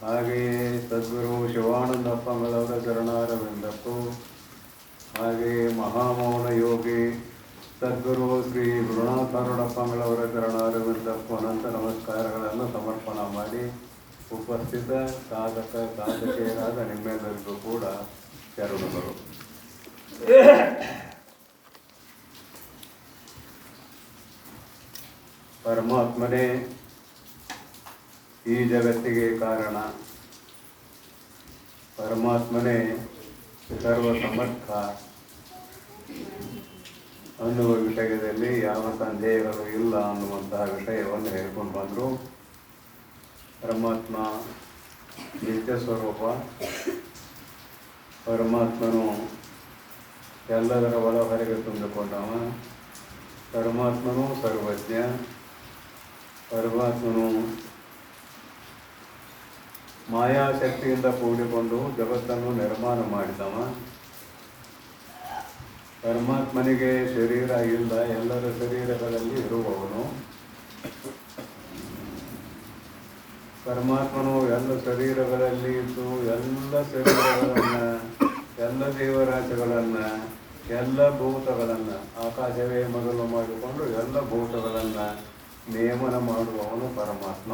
ಹಾಗೆಯೇ ಸದ್ಗುರು ಶಿವಾನಂದಪ್ಪಂಗಳವರ ಚರಣಾರವಿಂದಕ್ಕೂ, ಹಾಗೆಯೇ ಮಹಾಮೌನ ಯೋಗಿ ಸದ್ಗುರು ಶ್ರೀ ಗುರುನಾಥಾರೂಢಪ್ಪಂಗಳವರ ಚರಣಾರವಿಂದಕ್ಕೂ ಅನಂತ ನಮಸ್ಕಾರಗಳನ್ನು ಸಮರ್ಪಣೆ ಮಾಡಿ, ಉಪಸ್ಥಿತ ಸಾಧಕ ಸಾಧಕೆಯರಾದ ನಿಮ್ಮೆಲ್ಲರಿಗೂ ಕೂಡ ಶರಣುಗಳು. ಪರಮಾತ್ಮನೇ ಈ ಜಗತ್ತಿಗೆ ಕಾರಣ, ಪರಮಾತ್ಮನೇ ಸರ್ವ ಸಮರ್ಥ ಅನ್ನುವ ವಿಷಯದಲ್ಲಿ ಯಾವ ಸಂದೇಹಗಳು ಇಲ್ಲ ಅನ್ನುವಂತಹ ವಿಷಯವನ್ನು ಹೇಳ್ಕೊಂಡು ಬಂದರು. ಪರಮಾತ್ಮ ನಿತ್ಯ ಸ್ವರೂಪ, ಪರಮಾತ್ಮನು ಎಲ್ಲದರ ಒಳ ಹೊರಗೆ ತುಂಬಿಕೊಂಡವ, ಪರಮಾತ್ಮನು ಸರ್ವಜ್ಞ, ಪರಮಾತ್ಮನು ಮಾಯಾಶಕ್ತಿಯಿಂದ ಕೂಡಿಕೊಂಡು ಜಗತ್ತನ್ನು ನಿರ್ಮಾಣ ಮಾಡಿದವ. ಪರಮಾತ್ಮನಿಗೆ ಶರೀರ ಇಲ್ಲ, ಎಲ್ಲರ ಶರೀರಗಳಲ್ಲಿ ಇರುವವನು. ಪರಮಾತ್ಮನು ಎಲ್ಲ ಶರೀರಗಳಲ್ಲಿ ಇದ್ದು ಎಲ್ಲ ಶರೀರಗಳನ್ನು, ಎಲ್ಲ ಜೀವರಾಶಿಗಳನ್ನು, ಎಲ್ಲ ಭೂತಗಳನ್ನು ಆಕಾಶವೇ ಮೊದಲು ಮಾಡಿಕೊಂಡು ಎಲ್ಲ ಭೂತಗಳನ್ನು ನೇಮನ ಮಾಡುವವನು ಪರಮಾತ್ಮ.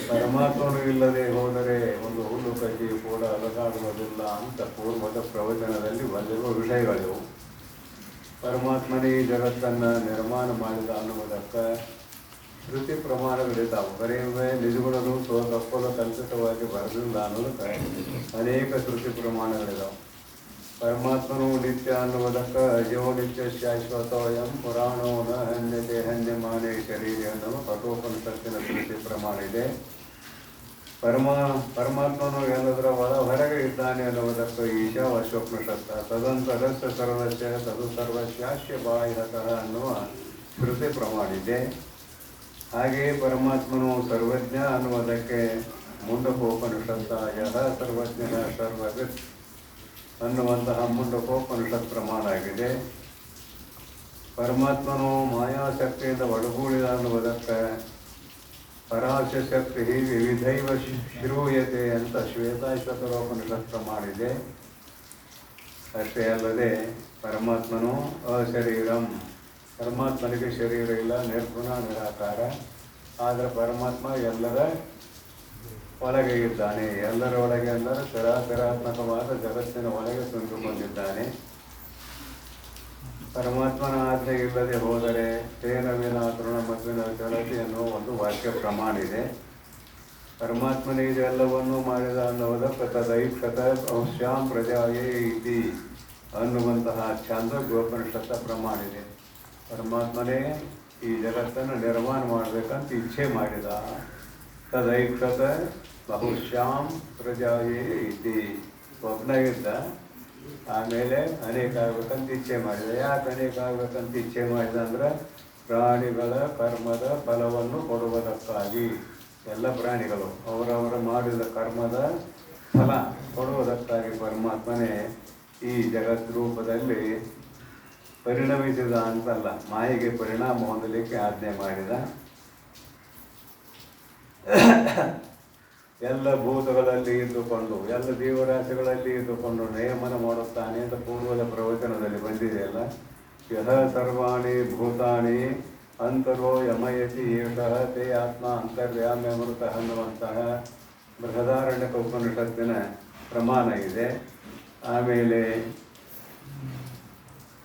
ಪರಮಾತ್ಮನು ಇಲ್ಲದೆ ಹೋದರೆ ಒಂದು ಹುಲ್ಲು ಕಡ್ಡಿಯು ಕೂಡ ಅಲಗಾಡುವುದಿಲ್ಲ ಅಂತ ಪೂರ್ವದ ಪ್ರವಚನದಲ್ಲಿ ಬಂದಿರುವ ವಿಷಯಗಳಿವು. ಪರಮಾತ್ಮನೇ ಈ ಜಗತ್ತನ್ನು ನಿರ್ಮಾಣ ಮಾಡಿದ ಅನ್ನುವುದಕ್ಕೆ ಶ್ರುತಿ ಪ್ರಮಾಣಗಳಿದ್ದಾವೆ. ಬರೆಯುವ ನಿಜಗುಣರು ತಪ್ಪಲು ಕಲ್ಪಿತವಾಗಿ ಬರೆದಿಲ್ಲ ಅನ್ನೋದಕ್ಕೆ ಅನೇಕ ಶ್ರುತಿ ಪ್ರಮಾಣಗಳಿದ್ದಾವೆ. ಪರಮಾತ್ಮನು ನಿತ್ಯ ಅನ್ನುವುದಕ್ಕೆ ಅಜೋ ನಿತ್ಯ ಶಾಶ್ವತೋಯಂ ಪುರಾಣೋ ನ ಹನ್ಯತೆ ಹನ್ಯಮಾನೆ ಶರೀರ ಅನ್ನುವ ಕಠೋಪನಿಷತ್ತಿನ ಶ್ರುತಿ ಪ್ರಮಾಣ ಇದೆ. ಪರಮಾತ್ಮನು ಎಲ್ಲದರ ಒಳ ಹೊರಗೆ ಇದ್ದಾನೆ ಅನ್ನುವುದಕ್ಕೆ ಈಶಾವಾಸ್ಯೋಪನಿಷತ್ತ ತದಂತರಸ್ಯ ಸರ್ವಸ್ಯ ತದು ಸರ್ವಸ್ಯಾಶ್ಯ ಬಾಹ್ಯತಃ ಅನ್ನುವ ಶ್ರುತಿ ಪ್ರಮಾಣ ಇದೆ. ಹಾಗೆಯೇ ಪರಮಾತ್ಮನು ಸರ್ವಜ್ಞ ಅನ್ನುವುದಕ್ಕೆ ಮುಂಡಕೋಪನಿಷತ್ತ ಯಹ ಸರ್ವಜ್ಞ ಸರ್ವವಿತ್ ಅನ್ನುವಂತಹ ಮುಂಡಕೋಪನಿಷತ್ ಪ್ರಮಾಣ ಆಗಿದೆ. ಪರಮಾತ್ಮನು ಮಾಯಾಶಕ್ತಿಯಿಂದ ಒಳಗೂಡಿದ ಅನ್ನುವುದಕ್ಕೆ ಪರಾಶ ಶಕ್ತಿ ವಿವಿಧೈವ ಶ್ರೂಯತೆ ಅಂತ ಶ್ವೇತಾಶ್ವತರೋಪನಿಷತ್ ಪ್ರಮಾಣ ಇದೆ. ಅಷ್ಟೇ ಅಲ್ಲದೆ ಪರಮಾತ್ಮನು ಅಶರೀರಂ, ಪರಮಾತ್ಮನಿಗೆ ಶರೀರ ಇಲ್ಲ, ನಿರ್ಗುಣ ನಿರಾಕಾರ. ಆದರೆ ಪರಮಾತ್ಮ ಎಲ್ಲರ ಒಳಗೆ ಇದ್ದಾನೆ, ಎಲ್ಲರ ಒಳಗೆ ಎಲ್ಲರ ಚರಾಚರಾತ್ಮಕವಾದ ಜಗತ್ತಿನ ಒಳಗೆ ತುಂಬಿಕೊಂಡಿದ್ದಾನೆ. ಪರಮಾತ್ಮನ ಆಜ್ಞೆ ಇಲ್ಲದೆ ಹೋದರೆ ತೇನ ವಿನ ತೃಣ ಮದ್ವಿನ ಚಲತಿ ಎನ್ನುವ ಒಂದು ವಾಕ್ಯ ಪ್ರಮಾಣ ಇದೆ. ಪರಮಾತ್ಮನೇ ಇದೆಲ್ಲವನ್ನೂ ಮಾಡಿದ ಅನ್ನುವುದಕ್ಕೆ ತದೈಕ್ಷತ ಔಷ್ಯಾಂ ಪ್ರಜಾಯೇ ಇತಿ ಅನ್ನುವಂತಹ ಛಾಂದೋಗ್ಯೋಪನಿಷತ್ತ ಪ್ರಮಾಣ ಇದೆ. ಪರಮಾತ್ಮನೇ ಈ ಜಗತ್ತನ್ನು ನಿರ್ಮಾಣ ಮಾಡಬೇಕಂತ ಇಚ್ಛೆ ಮಾಡಿದ. ತದೈಕ್ಷತ ಬಹುಶ್ಯಾಂ ಪ್ರಜಾಯೇ ಇತಿ, ಒಬ್ಬನ ಇದ್ದ, ಆಮೇಲೆ ಅನೇಕ ಆಗ್ಬೇಕಂತ ಇಚ್ಛೆ ಮಾಡಿದ. ಯಾಕೆ ಅನೇಕ ಆಗ್ಬೇಕಂತ ಇಚ್ಛೆ ಮಾಡಿದ ಅಂದ್ರೆ ಪ್ರಾಣಿಗಳ ಕರ್ಮದ ಫಲವನ್ನು ಕೊಡುವುದಕ್ಕಾಗಿ. ಎಲ್ಲ ಪ್ರಾಣಿಗಳು ಅವರವರ ಮಾಡಿದ ಕರ್ಮದ ಫಲ ಕೊಡುವುದಕ್ಕಾಗಿ ಪರಮಾತ್ಮನೇ ಈ ಜಗತ್ ರೂಪದಲ್ಲಿ ಪರಿಣಮಿಸಿದ ಅಂತಲ್ಲ, ಮಾಯಿಗೆ ಪರಿಣಾಮ ಹೊಂದಲಿಕ್ಕೆ ಆಜ್ಞೆ ಮಾಡಿದ. ಎಲ್ಲ ಭೂತಗಳಲ್ಲಿ ಇದ್ದುಕೊಂಡು, ಎಲ್ಲ ಜೀವರಾಶಿಗಳಲ್ಲಿ ಇದ್ದುಕೊಂಡು ನಿಯಮನ ಮಾಡುತ್ತಾನೆ ಅಂತ ಪೂರ್ವದ ಪ್ರವಚನದಲ್ಲಿ ಬಂದಿದೆಯಲ್ಲ. ಯಹ ಸರ್ವಾಣಿ ಭೂತಾನಿ ಅಂತರೋ ಯಮಯತಿ ಏಷಃ ತೇ ಆತ್ಮ ಅಂತರ್ಯಾಮ್ಯಮೃತ ಅನ್ನುವಂತಹ ಬೃಹದಾರಣ್ಯಕ ಉಪನಿಷತ್ತಿನ ಪ್ರಮಾಣ ಇದೆ. ಆಮೇಲೆ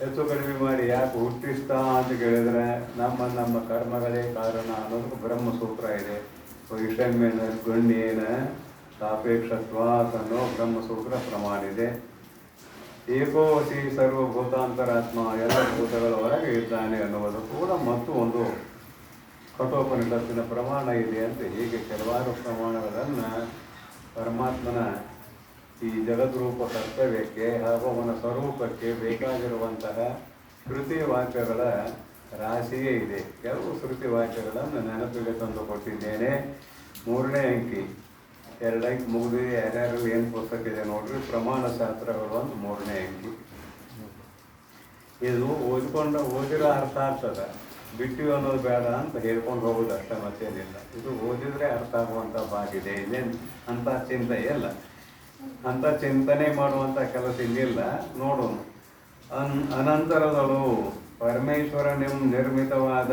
ಹೆಚ್ಚು ಕಡಿಮೆ ಮಾಡಿ ಯಾಕೆ ಹುಟ್ಟಿಸ್ತಾ ಅಂತ ಕೇಳಿದರೆ ನಮ್ಮ ಕರ್ಮಗಳೇ ಕಾರಣ ಅನ್ನೋದಕ್ಕೆ ಬ್ರಹ್ಮಸೂತ್ರ ಇದೆ. ವೈಷಮ್ಯನ ಗಣ್ಯೇನ ಸಾಪೇಕ್ಷತ್ವಾತ್ ಅನ್ನೋ ಬ್ರಹ್ಮಸೂತ್ರ ಪ್ರಮಾಣ ಇದೆ. ಏಕೋವತಿ ಸರ್ವಭೂತಾಂತರಾತ್ಮ, ಎಲ್ಲ ಭೂತಗಳ ಹೊರಗೆ ಇದ್ದಾನೆ ಅನ್ನುವುದು ಕೂಡ ಮತ್ತು ಒಂದು ಕಠೋಪನಿಷತ್ತಿನ ಪ್ರಮಾಣ ಇದೆ ಅಂತ ಹೀಗೆ ಕೆಲವಾರು ಪ್ರಮಾಣಗಳನ್ನು ಪರಮಾತ್ಮನ ಈ ಜಗದ್ರೂಪ ಕರ್ತವ್ಯಕ್ಕೆ ಹಾಗೂ ಅವನ ಸ್ವರೂಪಕ್ಕೆ ಬೇಕಾಗಿರುವಂತಹ ಶ್ರುತಿ ವಾಕ್ಯಗಳ ರಾಶಿಯೇ ಇದೆ. ಕೆಲವು ಶ್ರುತಿ ವಾಕ್ಯಗಳನ್ನು ನೆನಪಿಗೆ ತಂದು ಕೊಟ್ಟಿದ್ದೇನೆ. 3ನೇ ಅಂಕಿ, 2 ಅಂಕಿ ಮುಗಿದು ಯಾರ್ಯಾರು ಏನು ಪುಸ್ತಕ ಇದೆ ನೋಡ್ರಿ, ಪ್ರಮಾಣ ಶಾಸ್ತ್ರಗಳು ಅಂತ 3ನೇ ಅಂಕಿ. ಇದು ಓದಿರೋ ಅರ್ಥ ಆಗ್ತದೆ. ಬಿಟ್ಟಿವಿ ಅನ್ನೋದು ಬೇಡ ಅಂತ ಹೇಳ್ಕೊಂಡು ಹೋಗೋದು ಅಷ್ಟೇ ಮತ್ತೇನಿಲ್ಲ. ಇದು ಓದಿದ್ರೆ ಅರ್ಥ ಆಗುವಂಥ ಬಾಗಿದೆ. ಇಲ್ಲೇನು ಅಂಥ ಚಿಂತೆ ಇಲ್ಲ, ಅಂಥ ಚಿಂತನೆ ಮಾಡುವಂಥ ಕೆಲಸ ಇಲ್ಲಿಲ್ಲ. ನೋಡೋಣ. ಅನಂತರದಳು ಪರಮೇಶ್ವರನೆಂ ನಿರ್ಮಿತವಾದ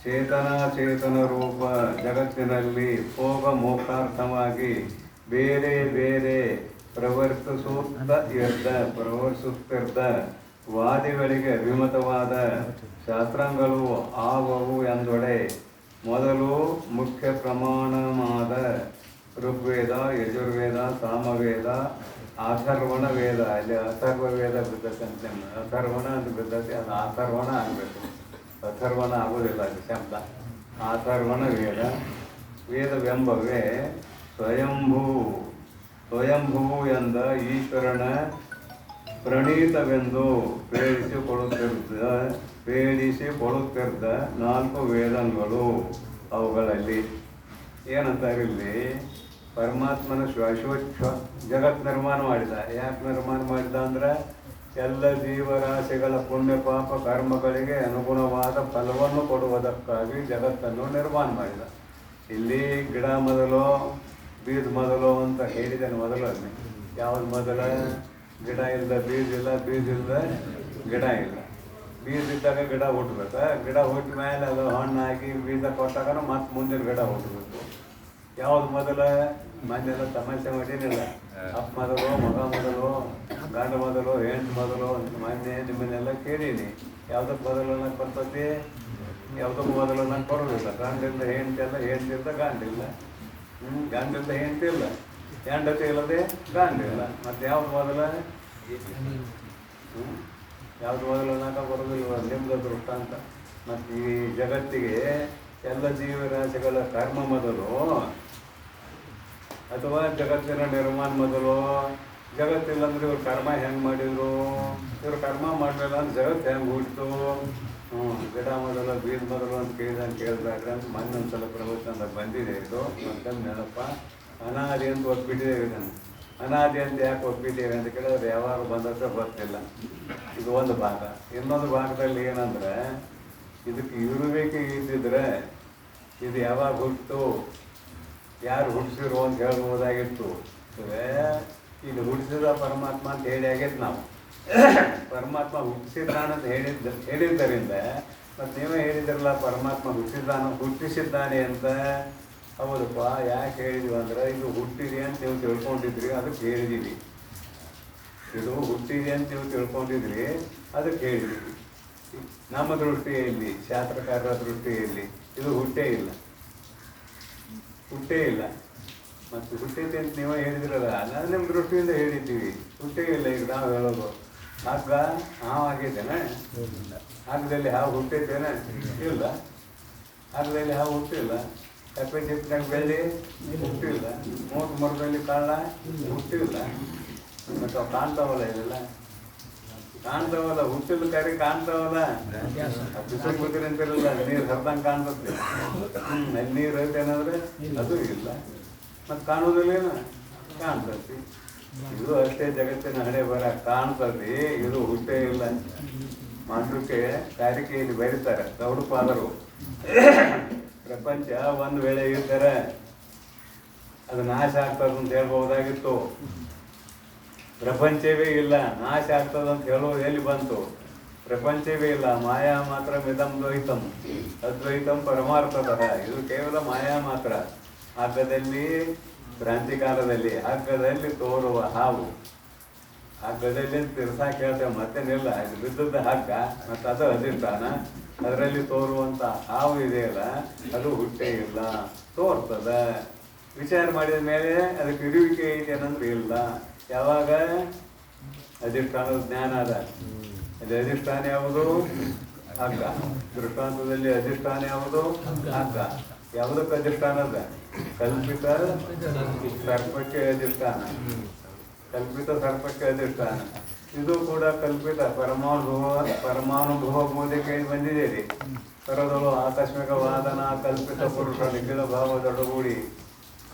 ಚೇತನ ರೂಪ ಜಗತ್ತಿನಲ್ಲಿ ಭೋಗ ಮೋಕ್ಷಾರ್ಥವಾಗಿ ಬೇರೆ ಬೇರೆ ಪ್ರವರ್ತಿಸುತ್ತಿದ್ದ ವಾದಿಗಳಿಗೆ ಅಭಿಮತವಾದ ಶಾಸ್ತ್ರಗಳು ಆವವು ಎಂದೊಡೆ. ಮೊದಲು ಮುಖ್ಯ ಪ್ರಮಾಣವಾದ ಋಗ್ವೇದ, ಯಜುರ್ವೇದ, ಸಾಮವೇದ, ಅಥರ್ವಣ ವೇದ. ಅಲ್ಲಿ ಅಥರ್ವ ವೇದ ಬಿದ್ದತೆ ಅಂತ, ಅಥರ್ವಣ ಅಂತ ಬಿದ್ದತೆ, ಅದು ಅಥರ್ವಣ ಆಗಬೇಕು, ಅಥರ್ವಣ ಆಗೋದಿಲ್ಲ ಅದು ಶಬ್ದ. ಅಥರ್ವಣ ವೇದ. ವೇದವೆಂಬವೇ ಸ್ವಯಂಭೂ ಎಂದ ಈಶ್ವರನ ಪ್ರಣೀತವೆಂದು ಪೇಳಿಸಿಕೊಳ್ಳುತ್ತಿದ್ದ 4 ವೇದಗಳು. ಅವುಗಳಲ್ಲಿ ಏನಂತಾರೆ ಇಲ್ಲಿ, ಪರಮಾತ್ಮನ ಜಗತ್ ನಿರ್ಮಾಣ ಮಾಡಿದ. ಯಾಕೆ ನಿರ್ಮಾಣ ಮಾಡಿದ ಅಂದ್ರೆ ಎಲ್ಲ ಜೀವರಾಶಿಗಳ ಪುಣ್ಯ ಪಾಪ ಕರ್ಮಗಳಿಗೆ ಅನುಗುಣವಾದ ಫಲವನ್ನು ಕೊಡುವುದಕ್ಕಾಗಿ ಜಗತ್ತನ್ನು ನಿರ್ಮಾಣ ಮಾಡಿದ. ಇಲ್ಲಿ ಗಿಡ ಮೊದಲು ಬೀಜ ಮೊದಲು ಅಂತ ಹೇಳಿದ್ದೇನೆ ಮೊದಲಲ್ಲಿ. ಯಾವ್ದು ಮೊದಲ? ಗಿಡ ಇಲ್ಲದ ಬೀಜ ಇಲ್ಲ, ಬೀಜ ಇಲ್ಲದ ಗಿಡ ಇಲ್ಲ. ಬೀಜ ಇದ್ದಾಗ ಗಿಡ ಹುಟ್ಟಬೇಕು, ಗಿಡ ಹುಟ್ಟ ಮೇಲೆ ಅದು ಹಣ್ಣಾಗಿ ಬೀಜ ಕೊಟ್ಟಾಗ ಮತ್ತೆ ಮುಂದಿನ ಗಿಡ ಹುಟ್ಟಬೇಕು. ಯಾವ್ದು ಮೊದಲ? ಮನೆಯೆಲ್ಲ ತಮಾಷೆ ಮಾಡೇನಿಲ್ಲ. ಅಪ್ಪ ಮೊದಲು, ಮಗ ಮೊದಲು, ಗಂಡ ಮೊದಲು, ಹೆಣ್ಣು ಮೊದಲು ಅಂತ ಮೊನ್ನೆ ನಿಮ್ಮನ್ನೆಲ್ಲ ಕೇಳೀನಿ. ಯಾವುದಕ್ಕೆ ಮೊದಲು ಅನ್ನಕ್ಕೆ ಬರ್ತತಿ, ಯಾವುದಕ್ಕೆ ಮೊದಲು ಅನ್ನಕ್ಕೆ ಬರೋದಿಲ್ಲ. ಗಂಡಿಂದ ಹೆಂಡತಿಲ್ಲ, ಹೆಂಡತಿಂದ ಗಂಡಿಲ್ಲ, ಗಂಡಿಂದ ಹೆಂಡತಿಲ್ಲ, ಹೆಂಡತಿ ಇಲ್ಲದೆ ಗಂಡಿಲ್ಲ. ಮತ್ತು ಯಾವ್ದು ಮೊದಲ? ಯಾವ್ದು ಮೊದಲು ಅನ್ನಕ್ಕೆ ಬರೋದಿಲ್ಲ. ನಿಮ್ದು ದೃಷ್ಟಾಂತ. ಮತ್ತು ಈ ಜಗತ್ತಿಗೆ ಎಲ್ಲ ಜೀವರಾಶಿಗಳ ಕರ್ಮ ಮೊದಲು ಅಥವಾ ಜಗತ್ತಿನ ನಿರ್ಮಾಣ ಮೊದಲು? ಜಗತ್ತಿಲ್ಲ ಅಂದ್ರೆ ಇವ್ರು ಕರ್ಮ ಹೆಂಗೆ ಮಾಡಿದ್ರು? ಇವ್ರು ಕರ್ಮ ಮಾಡಲಿಲ್ಲ ಅಂದ್ರೆ ಜಗತ್ತು ಹೆಂಗೆ ಹುಟ್ಟಿತು? ಗಿಡ ಮೊದಲು ಬೀಜ ಮೊದಲು ಅಂತ ಕೇಳಿದ್ರೆ ಅಂತ ಮೊನ್ನೊಂದ್ಸಲ ಪ್ರವಚನ ಬಂದಿದೆ. ಇದು ಮತ್ತೆ ನೆನಪ. ಅನಾದಿ ಅಂತ ಒಪ್ಪಿಟ್ಟಿದ್ದೇವೆ ಇದನ್ನು. ಅನಾದಿ ಅಂತ ಯಾಕೆ ಒಪ್ಪಿದ್ದೇವೆ ಅಂತ ಕೇಳಿದ್ರೆ ಯಾವಾಗ ಬಂದತ್ರ ಬರ್ತಿಲ್ಲ. ಇದು ಒಂದು ಭಾಗ. ಇನ್ನೊಂದು ಭಾಗದಲ್ಲಿ ಏನಂದ್ರೆ, ಇದಕ್ಕೆ ಇರಬೇಕೆ ಇದ್ದಿದ್ರೆ ಇದು ಯಾವಾಗ ಹುಟ್ಟಿತು, ಯಾರು ಹುಟ್ಟಿಸಿರು ಅಂತ ಹೇಳ್ಬೋದಾಗಿತ್ತು. ಈಗ ಹುಟ್ಟಿಸಿದ ಪರಮಾತ್ಮ ಅಂತ ಹೇಳಿ ಆಗೈತೆ ನಾವು. ಪರಮಾತ್ಮ ಹುಟ್ಟಿಸಿದ್ದಾನಂತ ಹೇಳಿದ್ದರಿಂದ ಮತ್ತು ನೀವೇ ಹೇಳಿದ್ರಲ್ಲ ಪರಮಾತ್ಮ ಹುಟ್ಟಿಸಿದ್ದಾನೆ ಅಂತ. ಹೌದಪ್ಪ, ಯಾಕೆ ಹೇಳಿದ್ವಿ ಅಂದ್ರೆ ಇದು ಹುಟ್ಟಿದೆ ಅಂತ ನೀವು ತಿಳ್ಕೊಂಡಿದ್ರಿ, ಅದಕ್ಕೆ ಹೇಳಿದೀವಿ. ಇದು ಹುಟ್ಟಿದೆ ಅಂತ ನೀವು ತಿಳ್ಕೊಂಡಿದ್ರಿ, ಅದಕ್ಕೆ ಹೇಳಿದೀವಿ. ನಮ್ಮ ದೃಷ್ಟಿಯಲ್ಲಿ, ಶಾಸ್ತ್ರಕಾರರ ದೃಷ್ಟಿಯಲ್ಲಿ ಇದು ಹುಟ್ಟೇ ಇಲ್ಲ. ಮತ್ತು ಹುಟ್ಟೈತೆ ಅಂತ ನೀವೇ ಹೇಳಿದಿರಲ್ಲ, ನಾನು ನಿಮ್ಮ ದೃಷ್ಟಿಯಿಂದ ಹೇಳಿದ್ದೀವಿ. ಹುಟ್ಟೇ ಇಲ್ಲ. ಈಗ ನಾವು ಹೇಳೋದು ಹಗ್ಗ ಹಾವಾಗಿದ್ದೇನೆ, ಹಗ್ಗದಲ್ಲಿ ಹಾವು ಹುಟ್ಟೈತೇನೆ? ಇಲ್ಲ. ಹಗ್ಗದಲ್ಲಿ ಹಾವು ಹುಟ್ಟಿಲ್ಲ. ಕಪ್ಪೆ ಚಿಪ್ಪಿನಾಗ ಬೆಳ್ಳಿ ಹುಟ್ಟಿಲ್ಲ. ಮೂರು ಮರದಲ್ಲಿ ಕಾಳ ಹುಟ್ಟಿಲ್ಲ. ಮತ್ತು ಅವು ಕಾಣ್ತಾವಲ್ಲ, ಇದೆಲ್ಲ ಕಾಣ್ತಾವಲ್ಲ, ಹುಟ್ಟಿಲ್ಲ ಕರಿ ಕಾಣ್ತಾವಲ್ಲ. ಬಿಸಿಲು ಕೂತಿರಿ ಅಂತಿರಲ್ಲ, ನೀರು ಹರಿದಂಗೆ ಕಾಣ್ತದೆ. ಅಲ್ಲಿ ನೀರು ಐತೇನಾದ್ರೆ ಅದು ಇಲ್ಲ. ಮತ್ತು ಕಾಣೋದಿಲ್ಲೇನು? ಕಾಣ್ತತಿ. ಇದು ಅಷ್ಟೇ ಜಗತ್ತಿನ ಹಣೆ ಬರ. ಕಾಣ್ತದೆ, ಇದು ಹುಟ್ಟೇ ಇಲ್ಲ. ಮಾತೃಕೆ ಕಾರಿಕೆಯಲ್ಲಿ ಬರೀತಾರೆ ಗೌಡಪಾದರು. ಪ್ರಪಂಚ ಒಂದು ವೇಳೆ ಇದ್ದರೆ ಅದು ನಾಶ ಆಗ್ತದೆ ಅಂತ ಹೇಳ್ಬಹುದಾಗಿತ್ತು. ಪ್ರಪಂಚವೇ ಇಲ್ಲ, ನಾಶ ಆಗ್ತದೆ ಅಂತ ಹೇಳೋದು ಎಲ್ಲಿ ಬಂತು? ಪ್ರಪಂಚವೇ ಇಲ್ಲ. ಮಾಯಾ ಮಾತ್ರ ಮಿದಂ ದ್ವೈತಂ ಅದ್ವೈತಂ ಪರಮಾರ್ಥತಃ. ಇದು ಕೇವಲ ಮಾಯಾ ಮಾತ್ರ. ಹಗ್ಗದಲ್ಲಿ ಕ್ರಾಂತಿಕಾಲದಲ್ಲಿ ಹಗ್ಗದಲ್ಲಿ ತೋರುವ ಹಾವು, ಹಗ್ಗದಲ್ಲಿ ತಿರ್ಸಾಕ ಹೇಳ್ತೇವೆ, ಮತ್ತೇನಿಲ್ಲ. ಇದು ಬಿದ್ದದ ಹಗ್ಗ ಮತ್ತು ಅದು ಅಧಿಷ್ಠಾನ. ಅದರಲ್ಲಿ ತೋರುವಂಥ ಹಾವು ಇದೆಯಲ್ಲ, ಅದು ಹುಟ್ಟೇ ಇಲ್ಲ, ತೋರ್ತದ. ವಿಚಾರ ಮಾಡಿದ ಮೇಲೆ ಅದಕ್ಕೆ ಇರುವಿಕೆ ಐತೆ ಅನ್ನಂದ್ರೆ ಇಲ್ಲ. ಯಾವಾಗ ಅಧಿಷ್ಠಾನದ ಜ್ಞಾನ ಅದ. ಅಲ್ಲಿ ಅಧಿಷ್ಠಾನ ಯಾವುದು? ಹಗ್ಗ. ದೃಷ್ಟಾಂತದಲ್ಲಿ ಅಧಿಷ್ಠಾನ ಯಾವುದು? ಹಗ್ಗ. ಯಾವುದಕ್ಕೆ ಅಧಿಷ್ಠಾನ ಅದ? ಕಲ್ಪಿತ ಸರ್ಪಕ್ಕೆ ಅಧಿಷ್ಠಾನ. ಕಲ್ಪಿತ ಸರ್ಪಕ್ಕೆ ಅಧಿಷ್ಠಾನ. ಇದು ಕೂಡ ಕಲ್ಪಿತ ಪರಮಾನುಭವ ಬೋಧಕ್ಕೆ ಬಂದಿದೆ. ಪರದಳು ಆಕಸ್ಮಿಕ ವಾದನ ಕಲ್ಪಿತ ಪುರುಷ ನಿಖಿಲ ಭಾವದೊಡಗೂಡಿ.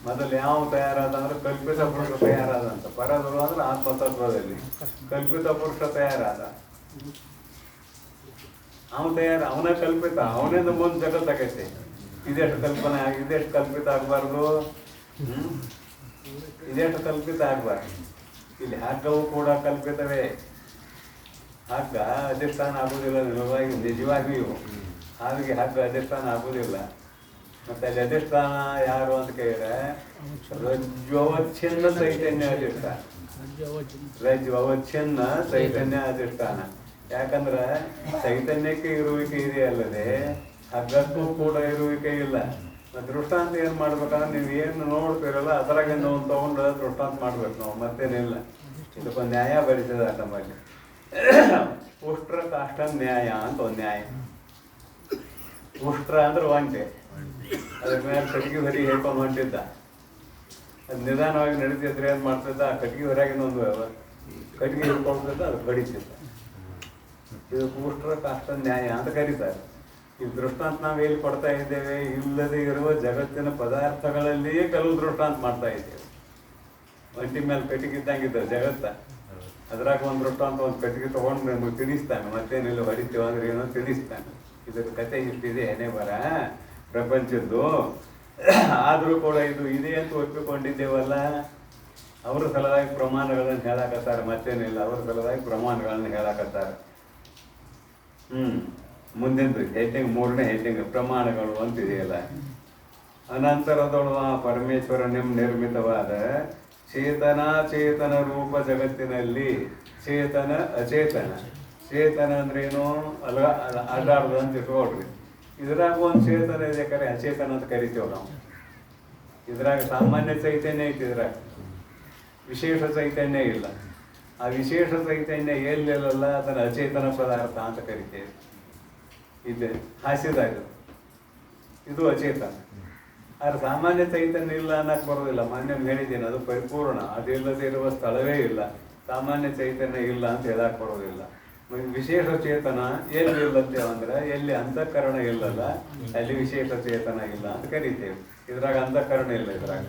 ಮೊದಲು ಯಾವ ತಯಾರಾದ ಅಂದ್ರೆ ಕಲ್ಪಿತ ಪುರುಷ ತಯಾರಾದಂತ. ಪರದಳು ಅಂದ್ರೆ ಆತ್ಮತತ್ವದಲ್ಲಿ ಕಲ್ಪಿತ ಪುರುಷ ತಯಾರಾದ. ಅವನ ಕಲ್ಪಿತ, ಅವನಿಂದ ಮುಂದೆ ಜಗತ್ತಾಗೈತೆ. ಇದೆಷ್ಟು ಕಲ್ಪನೆ ಇದೆಷ್ಟು ಕಲ್ಪಿತ ಆಗಬಾರ್ದು, ಇದೆಷ್ಟು ಕಲ್ಪಿತ ಆಗಬಾರ್ದು. ಇಲ್ಲಿ ಹಗ್ಗವು ಕೂಡ ಕಲ್ಪಿತವೇ. ಹಗ್ಗ ಅಧಿಷ್ಠಾನ ಆಗುವುದಿಲ್ಲ ನಿಜವಾಗಿಯೂ. ಹಾವಿಗೆ ಹಗ್ಗ ಅಧಿಷ್ಠಾನ ಆಗುವುದಿಲ್ಲ. ಮತ್ತೆ ಅಲ್ಲಿ ಅಧಿಷ್ಠಾನ ಯಾರು ಅಂತ ಕೇಳಿದ್ರೆ ರಜ್ಜವಚ್ಛಿನ್ನ ಚೈತನ್ಯ ಅಧಿಷ್ಠಾನ. ರಜ್ಜವಚ್ಛಿನ್ನ ಚೈತನ್ಯ ಅಧಿಷ್ಠಾನ. ಯಾಕಂದ್ರೆ ಚೈತನ್ಯಕ್ಕೆ ಇರುವಿಕೆ ಇದೆ ಅಲ್ಲದೆ ಹಗ್ಗಕ್ಕೂ ಕೂಡ ಇರುವಿಕೆ ಇಲ್ಲ. ದೃಷ್ಟಾಂತ ಏನು ಮಾಡ್ಬೇಕಂದ್ರೆ ನೀವು ಏನು ನೋಡ್ತೀರಲ್ಲ ಅದರಾಗಿಂದ ಒಂದು ತಗೊಂಡು ದೃಷ್ಟಾಂತ ಮಾಡ್ಬೇಕು ನಾವು, ಮತ್ತೇನಿಲ್ಲ. ಇದಕ್ಕೊಂದು ನ್ಯಾಯ ಬರೀತದ ನಮ್ಮಲ್ಲಿ. ಉಷ್ಟ್ರ ಕಾಷ್ಟ ನ್ಯಾಯ ಅಂತ ಒಂದು ನ್ಯಾಯ. ಉಷ್ಟ್ರ ಅಂದ್ರೆ ಒಂಟೆ, ಅದಕ್ಕೆ ಮೇಲೆ ಕಟ್ಟಿಗೆ ಹೊರಿ ಹೇಳ್ಕೊಂಡು ಹೊಂಟಿದ್ದ. ಅದು ನಿಧಾನವಾಗಿ ನಡೀತಿದ್ರೆ ಏನು ಮಾಡ್ತಿದ್ದ, ಆ ಕಟ್ಟಿಗೆ ಹೊರಗಿನ ಒಂದು ಕಟ್ಟಿಗೆ ಹಿಡ್ಕೊಳ್ತಿದ್ದ, ಅದು ಬಡಿತಿದ್ದ. ಇದು ಉಷ್ಟ್ರ ಕಾಷ್ಟ ನ್ಯಾಯ ಅಂತ ಕರೀತಾರೆ. ಈ ದೃಷ್ಟಾಂತ ನಾವು ಎಲ್ಲಿ ಕೊಡ್ತಾ ಇದ್ದೇವೆ, ಇಲ್ಲದೆ ಇರುವ ಜಗತ್ತಿನ ಪದಾರ್ಥಗಳಲ್ಲಿಯೇ ಕೆಲವು ದೃಷ್ಟಾಂತ ಮಾಡ್ತಾ ಇದ್ದೇವೆ. ಒಂಟಿ ಮೇಲೆ ಕಟ್ಟಿಗೆ ಇದ್ದಂಗಿದ್ದ ಜಗತ್ತ, ಅದ್ರಾಗ ಒಂದು ದೃಷ್ಟಾಂತ ಒಂದು ಕಟ್ಟಿಗೆ ತೊಗೊಂಡು ನಮಗೆ ತಿಳಿಸ್ತಾನೆ. ಮತ್ತೇನಿಲ್ಲ ಹೊಡಿತೀವಿ ಅಂದ್ರೆ ಏನೋ ತಿಳಿಸ್ತಾನೆ. ಇದ್ರ ಕತೆ ಇಷ್ಟಿದೆ ಏನೇ ಬರ ಪ್ರಪಂಚದ್ದು. ಆದರೂ ಕೂಡ ಇದು ಇದೆ ಅಂತ ಒಪ್ಪಿಕೊಂಡಿದ್ದೇವಲ್ಲ. ಅವ್ರ ಸಲುವಾಗಿ ಪ್ರಮಾಣಗಳನ್ನು ಹೇಳಾಕತ್ತಾರೆ, ಮತ್ತೇನಿಲ್ಲ. ಅವ್ರ ಸಲುವಾಗಿ ಪ್ರಮಾಣಗಳನ್ನು ಹೇಳಾಕತ್ತಾರೆ. ಮುಂದಿನ ಹೆಡ್ಡಿಂಗ್, ಮೂರನೇ ಹೆಡ್ಡಿಂಗ್ ಪ್ರಮಾಣಗಳು ಅಂತಿದೆಯಲ್ಲ. ಅನಂತರದೊಳವ ಪರಮೇಶ್ವರನ ನಿರ್ಮಿತವಾದ ಚೇತನ ರೂಪ ಜಗತ್ತಿನಲ್ಲಿ ಚೇತನ ಅಚೇತನ. ಚೇತನ ಅಂದ್ರೇನು, ಅಡ್ಡಾಡ್ದು ಅಂತ ಇಟ್ಕೊಳ್ರಿ. ಇದ್ರಾಗ ಒಂದು ಚೇತನ ಇದೆ, ಕರೆ ಅಚೇತನ ಅಂತ ಕರಿತೇವೆ ನಾವು. ಇದ್ರಾಗ ಸಾಮಾನ್ಯ ಚೈತನ್ಯ ಐತಿ, ಇದ್ರಾಗ ವಿಶೇಷ ಚೈತನ್ಯ ಇಲ್ಲ. ಆ ವಿಶೇಷ ಚೈತನ್ಯ ಎಲ್ಲಿರಲ್ಲ ಅದನ್ನು ಅಚೇತನ ಪದಾರ್ಥ ಅಂತ ಕರಿತೇವೆ. ಇದೆ ಹಾಸ್ಯದಾಗ ಇದು ಅಚೇತನ. ಆದ್ರೆ ಸಾಮಾನ್ಯ ಚೈತನ್ಯ ಇಲ್ಲ ಅನ್ನಕ್ಕೆ ಬರೋದಿಲ್ಲ. ಮಾನ್ಯ ಹೇಳಿದ್ದೀನಿ, ಅದು ಪರಿಪೂರ್ಣ. ಅದಿಲ್ಲದೆ ಇರುವ ಸ್ಥಳವೇ ಇಲ್ಲ. ಸಾಮಾನ್ಯ ಚೈತನ್ಯ ಇಲ್ಲ ಅಂತ ಹೇಳಕ್ ಬರೋದಿಲ್ಲ. ವಿಶೇಷ ಚೇತನ ಎಲ್ಲಿ ಇಲ್ಲತ್ತೇವೆ ಅಂದ್ರೆ ಎಲ್ಲಿ ಅಂತಃಕರಣ ಇಲ್ಲಲ್ಲ ಅಲ್ಲಿ ವಿಶೇಷ ಚೇತನ ಇಲ್ಲ ಅಂತ ಕರಿತೇವೆ. ಇದ್ರಾಗ ಅಂತಃಕರಣ ಇಲ್ಲ. ಇದ್ರಾಗ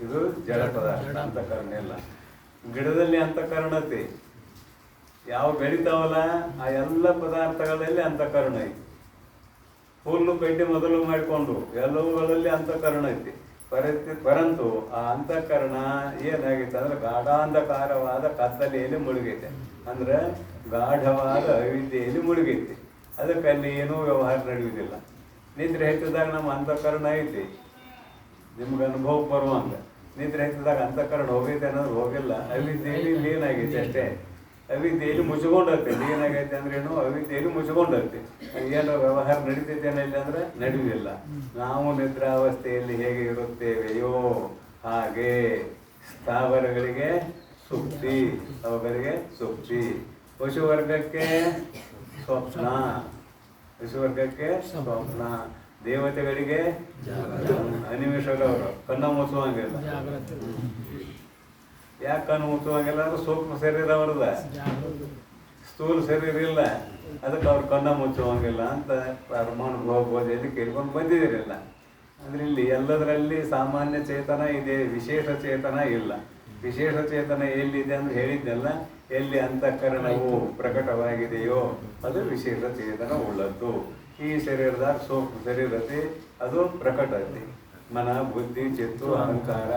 ಇದು ಜಡ ಪದಾರ್ಥ, ಅಂತಃಕರಣ ಇಲ್ಲ. ಗಿಡದಲ್ಲಿ ಅಂತಃಕರಣತೆ ಯಾವ ಬೆಳಿತಾವಲ್ಲ ಆ ಎಲ್ಲ ಪದಾರ್ಥಗಳಲ್ಲಿ ಅಂತಃಕರಣ ಐತಿ. ಹುಲ್ಲು ಕಡ್ಡಿ ಮೊದಲು ಮಾಡಿಕೊಂಡು ಎಲ್ಲವುಗಳಲ್ಲಿ ಅಂತಃಕರಣ ಐತಿ. ಪರಂತು ಆ ಅಂತಃಕರಣ ಏನಾಗೈತೆ ಅಂದ್ರೆ ಗಾಢಾಂಧಕಾರವಾದ ಕತ್ತಲೆಯಲ್ಲಿ ಮುಳುಗೈತೆ. ಅಂದ್ರೆ ಗಾಢವಾದ ಅವಿದ್ಯೆಯಲ್ಲಿ ಮುಳುಗೈತಿ. ಅದಕ್ಕೆ ಅಲ್ಲಿ ಏನೂ ವ್ಯವಹಾರ ನಡೆಯುವುದಿಲ್ಲ. ನಿದ್ರೆ ಹೆಚ್ಚಿದಾಗ ನಮ್ಮ ಅಂತಃಕರಣ ಐತಿ, ನಿಮ್ಗೆ ಅನುಭವಕ್ಕೆ ಬರುವಂಗ. ನಿದ್ರೆ ಹೆಚ್ಚಿದಾಗ ಅಂತಃಕರಣ ಹೋಗೈತೆ ಅನ್ನೋದು ಹೋಗಿಲ್ಲ. ಅವಿದ್ಯೆಯಲ್ಲಿ ಏನಾಗೈತೆ ಅಷ್ಟೇ. ಅವಿದ್ಯೆಯಲ್ಲಿ ಮುಚ್ಚಿಕೊಂಡೈತೆ. ಏನಾಗೈತೆ ಅಂದ್ರೇನು, ಅವಿದ್ಯೆಯಲ್ಲಿ ಮುಚ್ಚಿಕೊಂಡೈತೆ. ಏನೋ ವ್ಯವಹಾರ ನಡೀತೈತೇನ ಇಲ್ಲ ಅಂದ್ರೆ ನಡೆಯುವುದಿಲ್ಲ. ನಾವು ನಿದ್ರಾವಸ್ಥೆಯಲ್ಲಿ ಹೇಗೆ ಇರುತ್ತೇವೆಯೋ ಹಾಗೆ ಸ್ಥಾವರಗಳಿಗೆ ಸುಪ್ತಿ, ಅವುಗಳಿಗೆ ಸುಪ್ತಿ. ಪಶುವರ್ಗಕ್ಕೆ ಸ್ವಪ್ನ, ಪಶುವರ್ಗಕ್ಕೆ ಸ್ವಪ್ನ. ದೇವತೆಗಳಿಗೆ ಅನಿಮಿಷದವರು ಕಣ್ಣ ಮುಚ್ಚುವಂಗಿಲ್ಲ. ಯಾಕೆ ಕಣ್ಣು ಮುಚ್ಚುವಂಗಿಲ್ಲ ಅಂದ್ರೆ ಸೂಕ್ಷ್ಮ ಶರೀರ ಅವ್ರದ, ಸ್ಥೂಲ ಶರೀರ ಇಲ್ಲ. ಅದಕ್ಕೆ ಅವ್ರು ಕಣ್ಣ ಮುಚ್ಚುವಂಗಿಲ್ಲ ಅಂತ ಪರಮಾಣು ಹೋಗ್ಬೋದು ಕೇಳ್ಕೊಂಡು ಬಂದಿದ್ದೀರಿಲ್ಲ. ಅಂದ್ರೆ ಇಲ್ಲಿ ಎಲ್ಲದರಲ್ಲಿ ಸಾಮಾನ್ಯ ಚೇತನ ಇದೆ, ವಿಶೇಷ ಚೇತನ ಇಲ್ಲ. ವಿಶೇಷ ಚೇತನ ಎಲ್ಲಿದೆ ಅಂದ್ರೆ ಹೇಳಿದ್ದೆಲ್ಲ, ಎಲ್ಲಿ ಅಂತಃಕರಣವು ಪ್ರಕಟವಾಗಿದೆಯೋ ಅದು ವಿಶೇಷ ಚೇತನ ಉಳ್ಳದ್ದು. ಈ ಶರೀರದಾಗ ಸೂಕ್ಷ್ಮ ಶರೀರತೆ ಅದು ಪ್ರಕಟತೆ. ಮನ, ಬುದ್ಧಿ, ಚಿತ್ತು, ಅಹಂಕಾರ,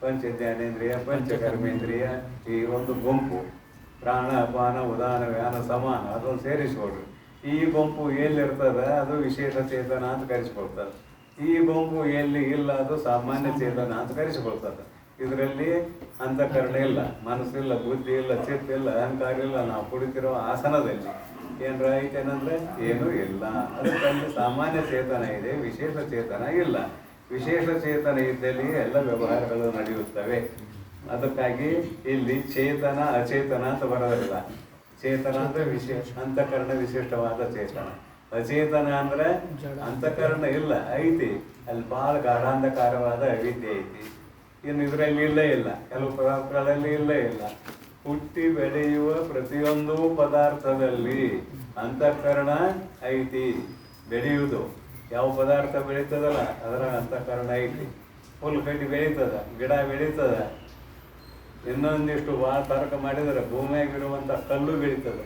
ಪಂಚ ಜ್ಞಾನೇಂದ್ರಿಯ, ಪಂಚಕರ್ಮೇಂದ್ರಿಯ, ಈ ಒಂದು ಗುಂಪು. ಪ್ರಾಣ, ಅಪಾನ, ಉದಾನ, ವ್ಯಾನ, ಸಮಾನ ಅದೊಂದು ಸೇರಿಸ್ಕೊಡ್ರಿ. ಈ ಗುಂಪು ಎಲ್ಲಿರ್ತದೆ ಅದು ವಿಶೇಷ ಚೇತನ ಅಂತ ಕರೆಸ್ಕೊಳ್ತದೆ. ಈ ಗುಂಪು ಎಲ್ಲಿ ಇಲ್ಲ ಅದು ಸಾಮಾನ್ಯ ಚೇತನ ಅಂತ ಕರೆಸಿಕೊಳ್ತದೆ. ಇದರಲ್ಲಿ ಅಂತಃಕರಣ ಇಲ್ಲ, ಮನಸ್ಸಿಲ್ಲ, ಬುದ್ಧಿ ಇಲ್ಲ, ಚಿತ್ತ ಇಲ್ಲ, ಅಹಂಕಾರ ಇಲ್ಲ. ನಾವು ಕುಳಿತಿರೋ ಆಸನದಲ್ಲಿ ಏನರ ಐತೇನಂದ್ರೆ ಏನೂ ಇಲ್ಲ. ಅದರಲ್ಲಿ ಸಾಮಾನ್ಯ ಚೇತನ ಇದೆ, ವಿಶೇಷ ಚೇತನ ಇಲ್ಲ. ವಿಶೇಷ ಚೇತನ ಇದ್ದಲ್ಲಿ ಎಲ್ಲ ವ್ಯವಹಾರಗಳು ನಡೆಯುತ್ತವೆ. ಅದಕ್ಕಾಗಿ ಇಲ್ಲಿ ಚೇತನ ಅಚೇತನ ಅಂತ ಬರೋದಿಲ್ಲ. ಚೇತನ ಅಂದ್ರೆ ವಿಶೇಷ, ಅಂತಃಕರಣ ವಿಶಿಷ್ಟವಾದ ಚೇತನ. ಅಚೇತನ ಅಂದ್ರೆ ಅಂತಃಕರಣ ಇಲ್ಲ, ಐತಿ, ಅಲ್ಲಿ ಭಾಳ ಗಾಢಾಂಧಕಾರವಾದ ಅವಿದ್ಯೆ ಐತಿ. ಇನ್ನು ಇದರಲ್ಲಿ ಇಲ್ಲೇ ಇಲ್ಲ, ಕೆಲವು ಪದಾರ್ಥಗಳಲ್ಲಿ ಇಲ್ಲೇ ಇಲ್ಲ. ಹುಟ್ಟಿ ಬೆಳೆಯುವ ಪ್ರತಿಯೊಂದು ಪದಾರ್ಥದಲ್ಲಿ ಅಂತಃಕರಣ ಐತಿ. ಬೆಳೆಯುವುದು ಯಾವ ಪದಾರ್ಥ ಬೆಳೀತದಲ್ಲ ಅದರ ಅಂತಃಕರಣ ಐತಿ. ಹುಲ್ಲು ಕಡ್ಡಿ ಬೆಳೀತದ, ಗಿಡ ಬೆಳೀತದ, ಇನ್ನೊಂದಿಷ್ಟು ಭಾಳ ತರ್ಕ ಮಾಡಿದರೆ ಭೂಮಿಯಾಗಿರುವಂಥ ಕಲ್ಲು ಬೆಳೀತದೆ.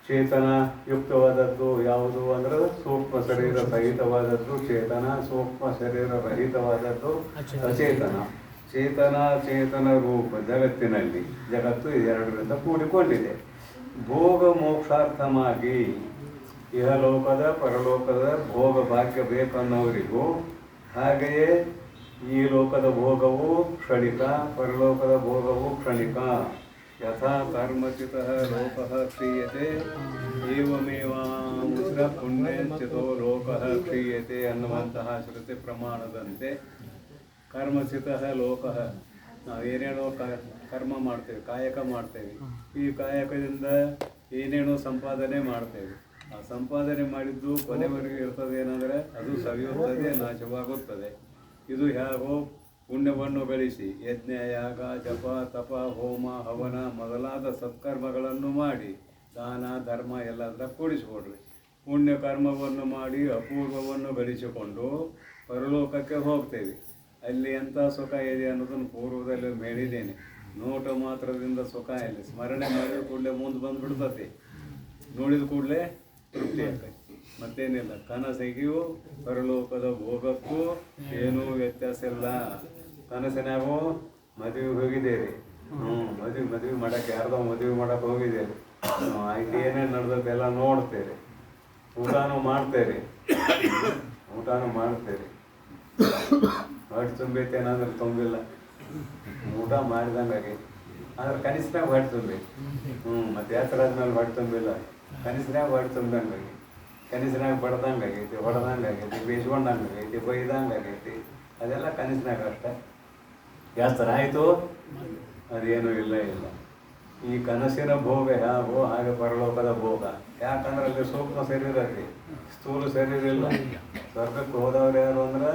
ಚೇತನ ಯುಕ್ತವಾದದ್ದು ಯಾವುದು ಅಂದ್ರೆ ಸೂಕ್ಷ್ಮ ಶರೀರ ಸಹಿತವಾದದ್ದು ಚೇತನ, ಸೂಕ್ಷ್ಮ ಶರೀರ ರಹಿತವಾದದ್ದು ಅಚೇತನ. ಚೇತನ ಚೇತನ ರೂಪ ಜಗತ್ತಿನಲ್ಲಿ ಜಗತ್ತು ಇದೆರಡರಿಂದ ಕೂಡಿಕೊಂಡಿದೆ. ಭೋಗ ಮೋಕ್ಷಾರ್ಥವಾಗಿ ಇಹಲೋಕದ ಪರಲೋಕದ ಭೋಗ ಭಾಗ್ಯ ಬೇಕನ್ನೋರಿಗೂ, ಹಾಗೆಯೇ ಈ ಲೋಕದ ಭೋಗವು ಕ್ಷಣಿಕ, ಪರಲೋಕದ ಭೋಗವು ಕ್ಷಣಿಕ. ಯಥಾ ಕರ್ಮಚಿತಃ ಲೋಕಃ ಕ್ಷೀಯತೆ ಏವಮೇವಾಮುತ್ರ ಪುಣ್ಯಚಿತೋ ಲೋಕಃ ಕ್ಷೀಯತೆ ಅನ್ನುವಂತಹ ಶ್ರುತಿ ಪ್ರಮಾಣದಂತೆ ಕರ್ಮಚಿತಃ ಲೋಕಃ, ನಾವು ಏನೇನೋ ಕರ್ಮ ಮಾಡ್ತೇವೆ, ಕಾಯಕ ಮಾಡ್ತೇವೆ. ಈ ಕಾಯಕದಿಂದ ಏನೇನೋ ಸಂಪಾದನೆ ಮಾಡ್ತೇವೆ. ಆ ಸಂಪಾದನೆ ಮಾಡಿದ್ದು ಕೊನೆವರೆಗೆ ಇರ್ತದೆ ಏನಂದರೆ ಅದು ಸವಿಯುತ್ತದೆ, ನಾಶವಾಗುತ್ತದೆ. ಇದು ಹೇಗೋ ಪುಣ್ಯವನ್ನು ಗಳಿಸಿ ಯಜ್ಞ ಯಾಗ ಜಪ ತಪ ಹೋಮ ಹವನ ಮೊದಲಾದ ಸತ್ಕರ್ಮಗಳನ್ನು ಮಾಡಿ ದಾನ ಧರ್ಮ ಎಲ್ಲದರ ಕೂಡಿಸಿಕೊಡ್ರಿ. ಪುಣ್ಯ ಕರ್ಮವನ್ನು ಮಾಡಿ ಅಪೂರ್ವವನ್ನು ಗಳಿಸಿಕೊಂಡು ಪರಲೋಕಕ್ಕೆ ಹೋಗ್ತೇವೆ. ಅಲ್ಲಿ ಎಂಥ ಸುಖ ಇದೆ ಅನ್ನೋದನ್ನು ಪೂರ್ವದಲ್ಲಿ ಹೇಳಿದ್ದೇನೆ. ನೋಟ ಮಾತ್ರದಿಂದ ಸುಖ ಇಲ್ಲ, ಸ್ಮರಣೆ ಮಾಡಿದ ಕೂಡಲೇ ಮುಂದೆ ಬಂದುಬಿಡ್ತತಿ, ನೋಡಿದ ಕೂಡಲೇ ತೃಪ್ತಿ ಆಗ್ತೈತಿ, ಮತ್ತೇನಿಲ್ಲ. ಕನಸಿಗೂ ಪರಲೋಕದ ಭೋಗಕ್ಕೂ ಏನೂ ವ್ಯತ್ಯಾಸ ಇಲ್ಲ. ಕನಸಿನಾಗೂ ಮದುವೆ ಹೋಗಿದ್ದೇವೆ, ಮದುವೆ ಮಾಡೋಕ್ಕೆ ಯಾರ್ದೋ ಮದುವೆ ಮಾಡೋಕೆ ಹೋಗಿದ್ದೇವೆ, ಆಯ್ತು ಏನೇನು ನಡೆದದ್ದೆಲ್ಲ ನೋಡ್ತೇವೆ. ಊಟನೂ ಮಾಡ್ತೇವೆ, ಹೊಟ್ಟೆ ತುಂಬೈತೆ ಏನಾದ್ರೆ ತುಂಬಿಲ್ಲ, ಊಟ ಮಾಡಿದಂಗೆ ಆಗೈತಿ. ಆದ್ರೆ ಕನಿಷ್ಠನಾಗ ಹೊಟ್ಟೆ ತುಂಬೈತಿ. ಮತ್ತು ಯಾತ್ರಾದ್ಮೇಲೆ ಹೊಟ್ಟೆ ತುಂಬಿಲ್ಲ, ಕನಿಷ್ಠನಾಗ ಹೊಟ್ಟೆ ತುಂಬ್ದಂಗೆ ಆಗೈತಿ, ಕನಿಷ್ಠನಾಗ ಬಡ್ದಂಗೆ ಆಗೈತಿ, ಹೊಡೆದಂಗೆ ಆಗೈತಿ, ಬೇಯಿಸ್ಕೊಂಡಂಗೆ ಆಗೈತಿ, ಬೈದಂಗೆ ಆಗೈತಿ. ಅದೆಲ್ಲ ಕನಿಷ್ಠನಾಗ ಅಷ್ಟೇ. ಯಾತ್ರ ಆಯಿತು ಅದೇನೂ ಇಲ್ಲ. ಈ ಕನಸಿನ ಭೋಗ ಹೇಗೋ ಹಾಗೆ ಪರಲೋಕದ ಭೋಗ. ಯಾಕಂದ್ರೆ ಅಲ್ಲಿ ಸೂಕ್ಷ್ಮ ಶರೀರ ಐತಿ, ಸ್ಥೂಲ ಶರೀರ ಇಲ್ಲ. ಸ್ವರ್ಗಕ್ಕೆ ಹೋದವ್ರು ಯಾರು ಅಂದ್ರೆ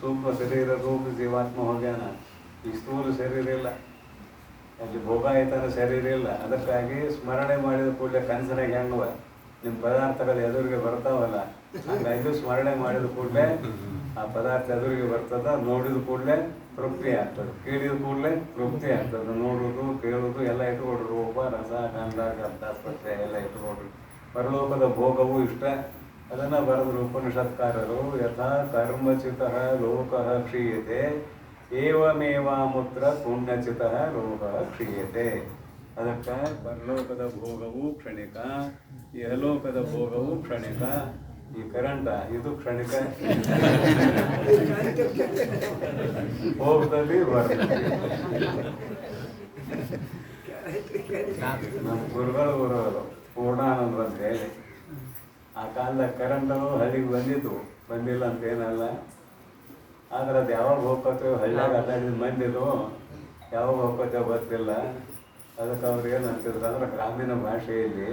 ಸೂಕ್ಷ್ಮ ಶರೀರ ರೂಪ ಜೀವಾತ್ಮ ಹೋಗ್ಯಾನ. ಈ ಸ್ಥೂಲ ಶರೀರ ಇಲ್ಲ, ಅಲ್ಲಿ ಭೋಗಾಯತನ ಶರೀರ ಇಲ್ಲ. ಅದಕ್ಕಾಗಿ ಸ್ಮರಣೆ ಮಾಡಿದ ಕೂಡಲೇ ಕನಸಿನಾಗ ಹೆಂಗವ ನಿಮ್ಮ ಪದಾರ್ಥಗಳು ಎದುರಿಗೆ ಬರ್ತಾವಲ್ಲ, ಹಂಗಾಗಿ ಸ್ಮರಣೆ ಮಾಡಿದ ಕೂಡಲೇ ಆ ಪದಾರ್ಥ ಎದುರಿಗೆ ಬರ್ತದ. ನೋಡಿದ ಕೂಡಲೇ ತೃಪ್ತಿ ಆಗ್ತದೆ, ಕೇಳಿದ ಕೂಡಲೇ ತೃಪ್ತಿ ಆಗ್ತದೆ. ನೋಡೋದು ಕೇಳೋದು ಎಲ್ಲ ಇಟ್ಕೊಡ್ರಿ, ರೂಪ ರಸ ಗಂಧ ಗಂಧಾಸ್ಪತ್ರೆ ಎಲ್ಲ ಇಟ್ಕೊಡ್ರಿ. ಪರಲೋಕದ ಭೋಗವು ಇಷ್ಟ. ಅದನ್ನು ಬರೆದ್ರು ಉಪನಿಷತ್ಕಾರರು. ಯಥಾ ಕರ್ಮಚಿತಃ ಲೋಕಃ ಕ್ಷೀಯತೆ ಏವಮೇವಾಮುತ್ರ ಪುಣ್ಯಚಿತಃ ಲೋಕಃ ಕ್ಷೀಯತೆ. ಅದಕ್ಕೆ ಪರಲೋಕದ ಭೋಗವು ಕ್ಷಣಿಕ, ಇಹಲೋಕದ ಭೋಗವು ಕ್ಷಣಿಕ. ಈ ಕರೆಂಟ ಇದು ಕ್ಷಣಿಕ, ಹೋಗ್ತದೆ ಬರ್ತದೆ. ನಮ್ಮ ಗುರುಗಳು ಪೂರ್ಣಾನಂದ ಅಂತ ಹೇಳಿ ಆ ಕಾಲದಾಗ ಕರೆಂಟು ಹಳ್ಳಿಗೆ ಬಂದಿಲ್ಲ ಅಂತ ಏನಲ್ಲ. ಆದ್ರೆ ಅದು ಯಾವಾಗ ಹೋಗ್ಕೋತೇವೆ, ಹಳ್ಳಿಯಾಗ ಅಡ್ಡಾಡಿದ ಮಂದಿದು ಯಾವಾಗ ಹೋಗ್ಕೋತೇವೆ ಗೊತ್ತಿಲ್ಲ. ಅದಕ್ಕೆ ಅವ್ರು ಏನು ಅಂತಿದ್ರು ಅಂದ್ರೆ ಗ್ರಾಮೀಣ ಭಾಷೆಯಲ್ಲಿ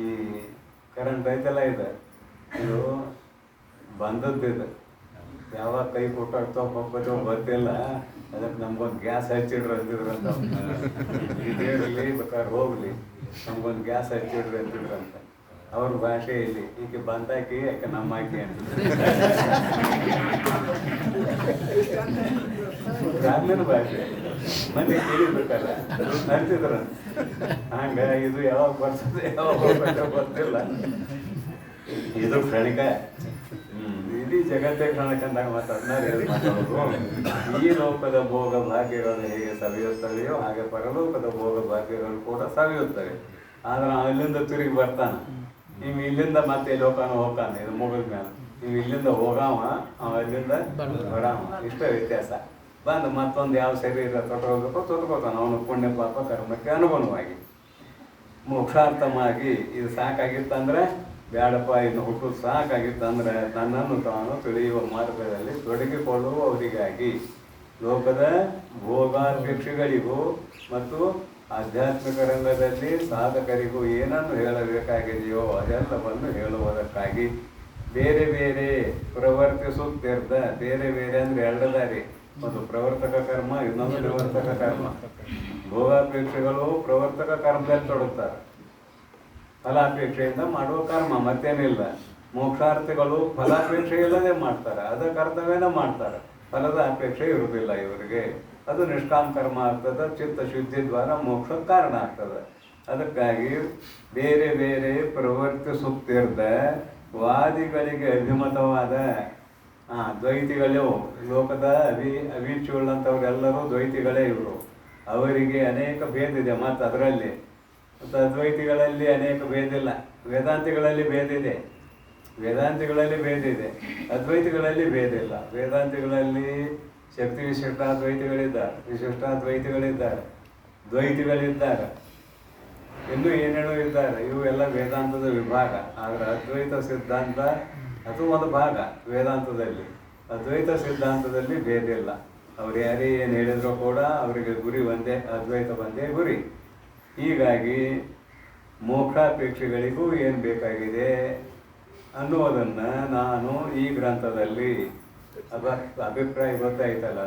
ಈ ಕರೆಂಟ್ ಐತಲ್ಲ ಇದು ಬಂದದ್ದಿದೆ, ಯಾವಾಗ ಕೈ ಕೊಟ್ಟಾಡ್ತೋ ಹೋಗ್ಕೋತೇವೆ ಗೊತ್ತಿಲ್ಲ. ಅದಕ್ಕೆ ನಮ್ಗೊಂದು ಗ್ಯಾಸ್ ಹಚ್ಚಿಡ್ರಿ ಅಂತಿದ್ರಂತ. ಇದೇಳಿ ಬೇಕಾದ್ರೆ ಹೋಗ್ಲಿ, ನಮ್ಗೊಂದು ಗ್ಯಾಸ್ ಹಚ್ಚಿಡ್ರಿ ಅಂತಿದ್ರಂತ ಅವ್ರ ಭಾಷೆಯಲ್ಲಿ. ಈಕೆ ಬಂದಾಕಿ ಯಾಕೆ ನಮ್ಮ ಆಕಿ ಅಂತ ಗ್ರಾಮೀಣ ಭಾಷೆ ಮಂದಿ ಕೇಳಿಬೇಕಲ್ಲ ಅಂತಿದ್ರಂತ. ಹಂಗ ಇದು ಯಾವಾಗ ಬರ್ತದೆ ಯಾವಾಗ ಗೊತ್ತಿಲ್ಲ. ಇದು ಕ್ಷಣಿಕ. ಇಡೀ ಜಗತ್ತೇ ಕ್ಷಣಿಕ ಅಂದಾಗ ಮಾತಾಡೋರು. ಈ ಲೋಕದ ಭೋಗ ಭಾಗ್ಯಗಳು ಹೇಗೆ ಸವಿಯುತ್ತವೆಯೋ ಹಾಗೆ ಪರಲೋಕದ ಭೋಗ ಭಾಗ್ಯಗಳು ಕೂಡ ಸವಿಯುತ್ತವೆ. ಆದ್ರೆ ಅಲ್ಲಿಂದ ತಿರುಗಿ ಬರ್ತಾನೆ, ನೀವು ಇಲ್ಲಿಂದ ಮತ್ತೆ ಲೋಕನ ಹೋಗ್ತಾನೆ. ಇದು ಮುಗಿದ ಮೇಲೆ ನೀವು ಇಲ್ಲಿಂದ ಹೋಗಾವ, ಅಲ್ಲಿಂದ ಬರಾವ, ಇಷ್ಟೇ ವ್ಯತ್ಯಾಸ. ಬಂದು ಮತ್ತೊಂದು ಯಾವ ಶರೀರ ತೊಟ್ಕೋತಾನ ಅವನು ಪುಣ್ಯ ಪಾಪ ಕರ್ಮಕ್ಕೆ ಅನುಗುಣವಾಗಿ. ಮೋಕ್ಷಾರ್ಥವಾಗಿ ಇದು ಸಾಕಾಗಿತ್ತಂದ್ರೆ ಬೇಡಪ್ಪ, ಇನ್ನು ಹುಟ್ಟುದು ಸಾಕಾಗಿತ್ತಂದ್ರೆ ತನ್ನನ್ನು ತಾನು ತಿಳಿಯುವ ಮಾರ್ಗದಲ್ಲಿ ತೊಡಗಿಕೊಳ್ಳುವವರಿಗಾಗಿ ಲೋಕದ ಭೋಗಾಪೇಕ್ಷೆಗಳಿಗೂ ಮತ್ತು ಆಧ್ಯಾತ್ಮಿಕ ರಂಗದಲ್ಲಿ ಸಾಧಕರಿಗೂ ಏನನ್ನು ಹೇಳಬೇಕಾಗಿದೆಯೋ ಅದೆಲ್ಲವನ್ನು ಹೇಳುವುದಕ್ಕಾಗಿ ಬೇರೆ ಬೇರೆ ಪ್ರವರ್ತಿಸುತ್ತಿರ್ದ, ಬೇರೆ ಬೇರೆ ಅಂದರೆ ಎರಡು ದಾರಿ. ಒಂದು ಪ್ರವರ್ತಕ ಕರ್ಮ, ಇನ್ನೊಂದು ನಿವರ್ತಕ ಕರ್ಮ. ಭೋಗಾಪೇಕ್ಷೆಗಳು ಪ್ರವರ್ತಕ ಕರ್ಮದಲ್ಲಿ ತೊಡಗ್ತಾರೆ, ಫಲಾಪೇಕ್ಷೆಯಿಂದ ಮಾಡುವ ಕರ್ಮ, ಮತ್ತೇನಿಲ್ಲ. ಮೋಕ್ಷಾರ್ಥಿಗಳು ಫಲಾಪೇಕ್ಷೆ ಇಲ್ಲದೆ ಮಾಡ್ತಾರೆ, ಅದರ ಕರ್ತವ್ಯನ ಮಾಡ್ತಾರೆ, ಫಲದ ಅಪೇಕ್ಷೆ ಇರುವುದಿಲ್ಲ ಇವರಿಗೆ. ಅದು ನಿಷ್ಕಾಮ ಕರ್ಮ ಆಗ್ತದೆ, ಚಿತ್ತ ಶುದ್ಧಿ ದ್ವಾರ ಮೋಕ್ಷಕ್ಕೆ ಕಾರಣ ಆಗ್ತದೆ. ಅದಕ್ಕಾಗಿ ಬೇರೆ ಬೇರೆ ಪ್ರವರ್ತಿಸುತ್ತಿರ್ದ ವಾದಿಗಳಿಗೆ ಅಭಿಮತವಾದ ದ್ವೈತಿಗಳು, ಲೋಕದ ಅಭಿಚುಳ್ಳಂಥವ್ರೆಲ್ಲರೂ ದ್ವೈತಿಗಳೇ ಇವರು. ಅವರಿಗೆ ಅನೇಕ ಭೇದ ಇದೆ. ಮತ್ತು ಅದರಲ್ಲಿ ಮತ್ತು ಅದ್ವೈತಿಗಳಲ್ಲಿ ಅನೇಕ ಭೇದ ಇಲ್ಲ. ವೇದಾಂತಿಗಳಲ್ಲಿ ಭೇದ ಇದೆ, ಅದ್ವೈತಿಗಳಲ್ಲಿ ಭೇದ ಇಲ್ಲ. ವೇದಾಂತಿಗಳಲ್ಲಿ ಶಕ್ತಿ ವಿಶಿಷ್ಟಾದ್ವೈತಿಗಳಿದ್ದಾರೆ, ವಿಶಿಷ್ಟಾದ್ವೈತಿಗಳಿದ್ದಾರೆ, ದ್ವೈತಿಗಳಿದ್ದಾರೆ, ಇನ್ನೂ ಏನೇನೋ ಇದ್ದಾರೆ. ಇವು ಎಲ್ಲ ವೇದಾಂತದ ವಿಭಾಗ. ಆದರೆ ಅದ್ವೈತ ಸಿದ್ಧಾಂತ ಅದು ಒಂದು ಭಾಗ ವೇದಾಂತದಲ್ಲಿ. ಅದ್ವೈತ ಸಿದ್ಧಾಂತದಲ್ಲಿ ಭೇದ ಇಲ್ಲ. ಅವ್ರು ಯಾರೇ ಏನು ಹೇಳಿದ್ರು ಕೂಡ ಅವರಿಗೆ ಗುರಿ ಒಂದೇ, ಅದ್ವೈತ ಒಂದೇ ಗುರಿ. ಹೀಗಾಗಿ ಮೋಕ್ಷಾಪೇಕ್ಷಿಗಳಿಗೂ ಏನು ಬೇಕಾಗಿದೆ ಅನ್ನೋದನ್ನು ನಾನು ಈ ಗ್ರಂಥದಲ್ಲಿ ಅಭಿಪ್ರಾಯ ಗೊತ್ತಾಯ್ತಲ್ಲ,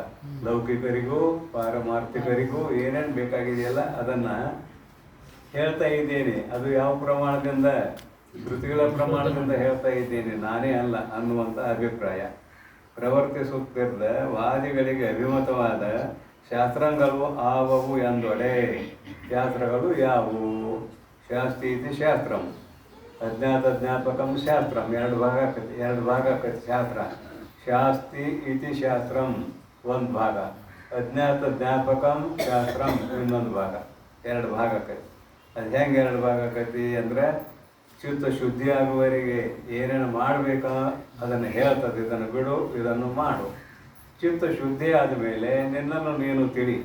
ಲೌಕಿಕರಿಗೂ ಪಾರಮಾರ್ಥಿಕರಿಗೂ ಏನೇನು ಬೇಕಾಗಿದೆಯಲ್ಲ ಅದನ್ನು ಹೇಳ್ತಾ ಇದ್ದೇನೆ. ಅದು ಯಾವ ಪ್ರಮಾಣದಿಂದ? ಕೃತಿಗಳ ಪ್ರಮಾಣದಿಂದ ಹೇಳ್ತಾ ಇದ್ದೇನೆ, ನಾನೇ ಅಲ್ಲ ಅನ್ನುವಂಥ ಅಭಿಪ್ರಾಯ. ಪ್ರವರ್ತಿಸುತ್ತಿದ್ದ ವಾದಿಗಳಿಗೆ ಅಭಿಮತವಾದ ಶಾಸ್ತ್ರಗಳು ಆವವು ಎಂದೊಡೆ. ಶಾಸ್ತ್ರಗಳು ಯಾವುವು? ಶಾಸ್ತಿ ಇತಿ ಶಾಸ್ತ್ರಂ, ಅಜ್ಞಾತ ಜ್ಞಾಪಕಂ ಶಾಸ್ತ್ರಂ. ಎರಡು ಭಾಗ ಆಕತಿ ಶಾಸ್ತ್ರ. ಶಾಸ್ತಿ ಇತಿ ಶಾಸ್ತ್ರಂ ಒಂದು ಭಾಗ, ಅಜ್ಞಾತ ಜ್ಞಾಪಕಂ ಶಾಸ್ತ್ರಂ ಇನ್ನೊಂದು ಭಾಗ. ಎರಡು ಭಾಗ ಆಕತಿ. ಅದು ಹೆಂಗೆ ಎರಡು ಭಾಗ ಆಕತಿ ಅಂದರೆ, ಚಿತ್ತ ಶುದ್ಧಿ ಆಗುವವರೆಗೆ ಏನೇನು ಮಾಡಬೇಕೋ ಅದನ್ನು ಹೇಳ್ತದೆ. ಇದನ್ನು ಬಿಡು, ಇದನ್ನು ಮಾಡು. ಚಿತ್ತ ಶುದ್ಧಿ ಆದಮೇಲೆ ನಿನ್ನನ್ನು ನೀನು ತಿಳಿ,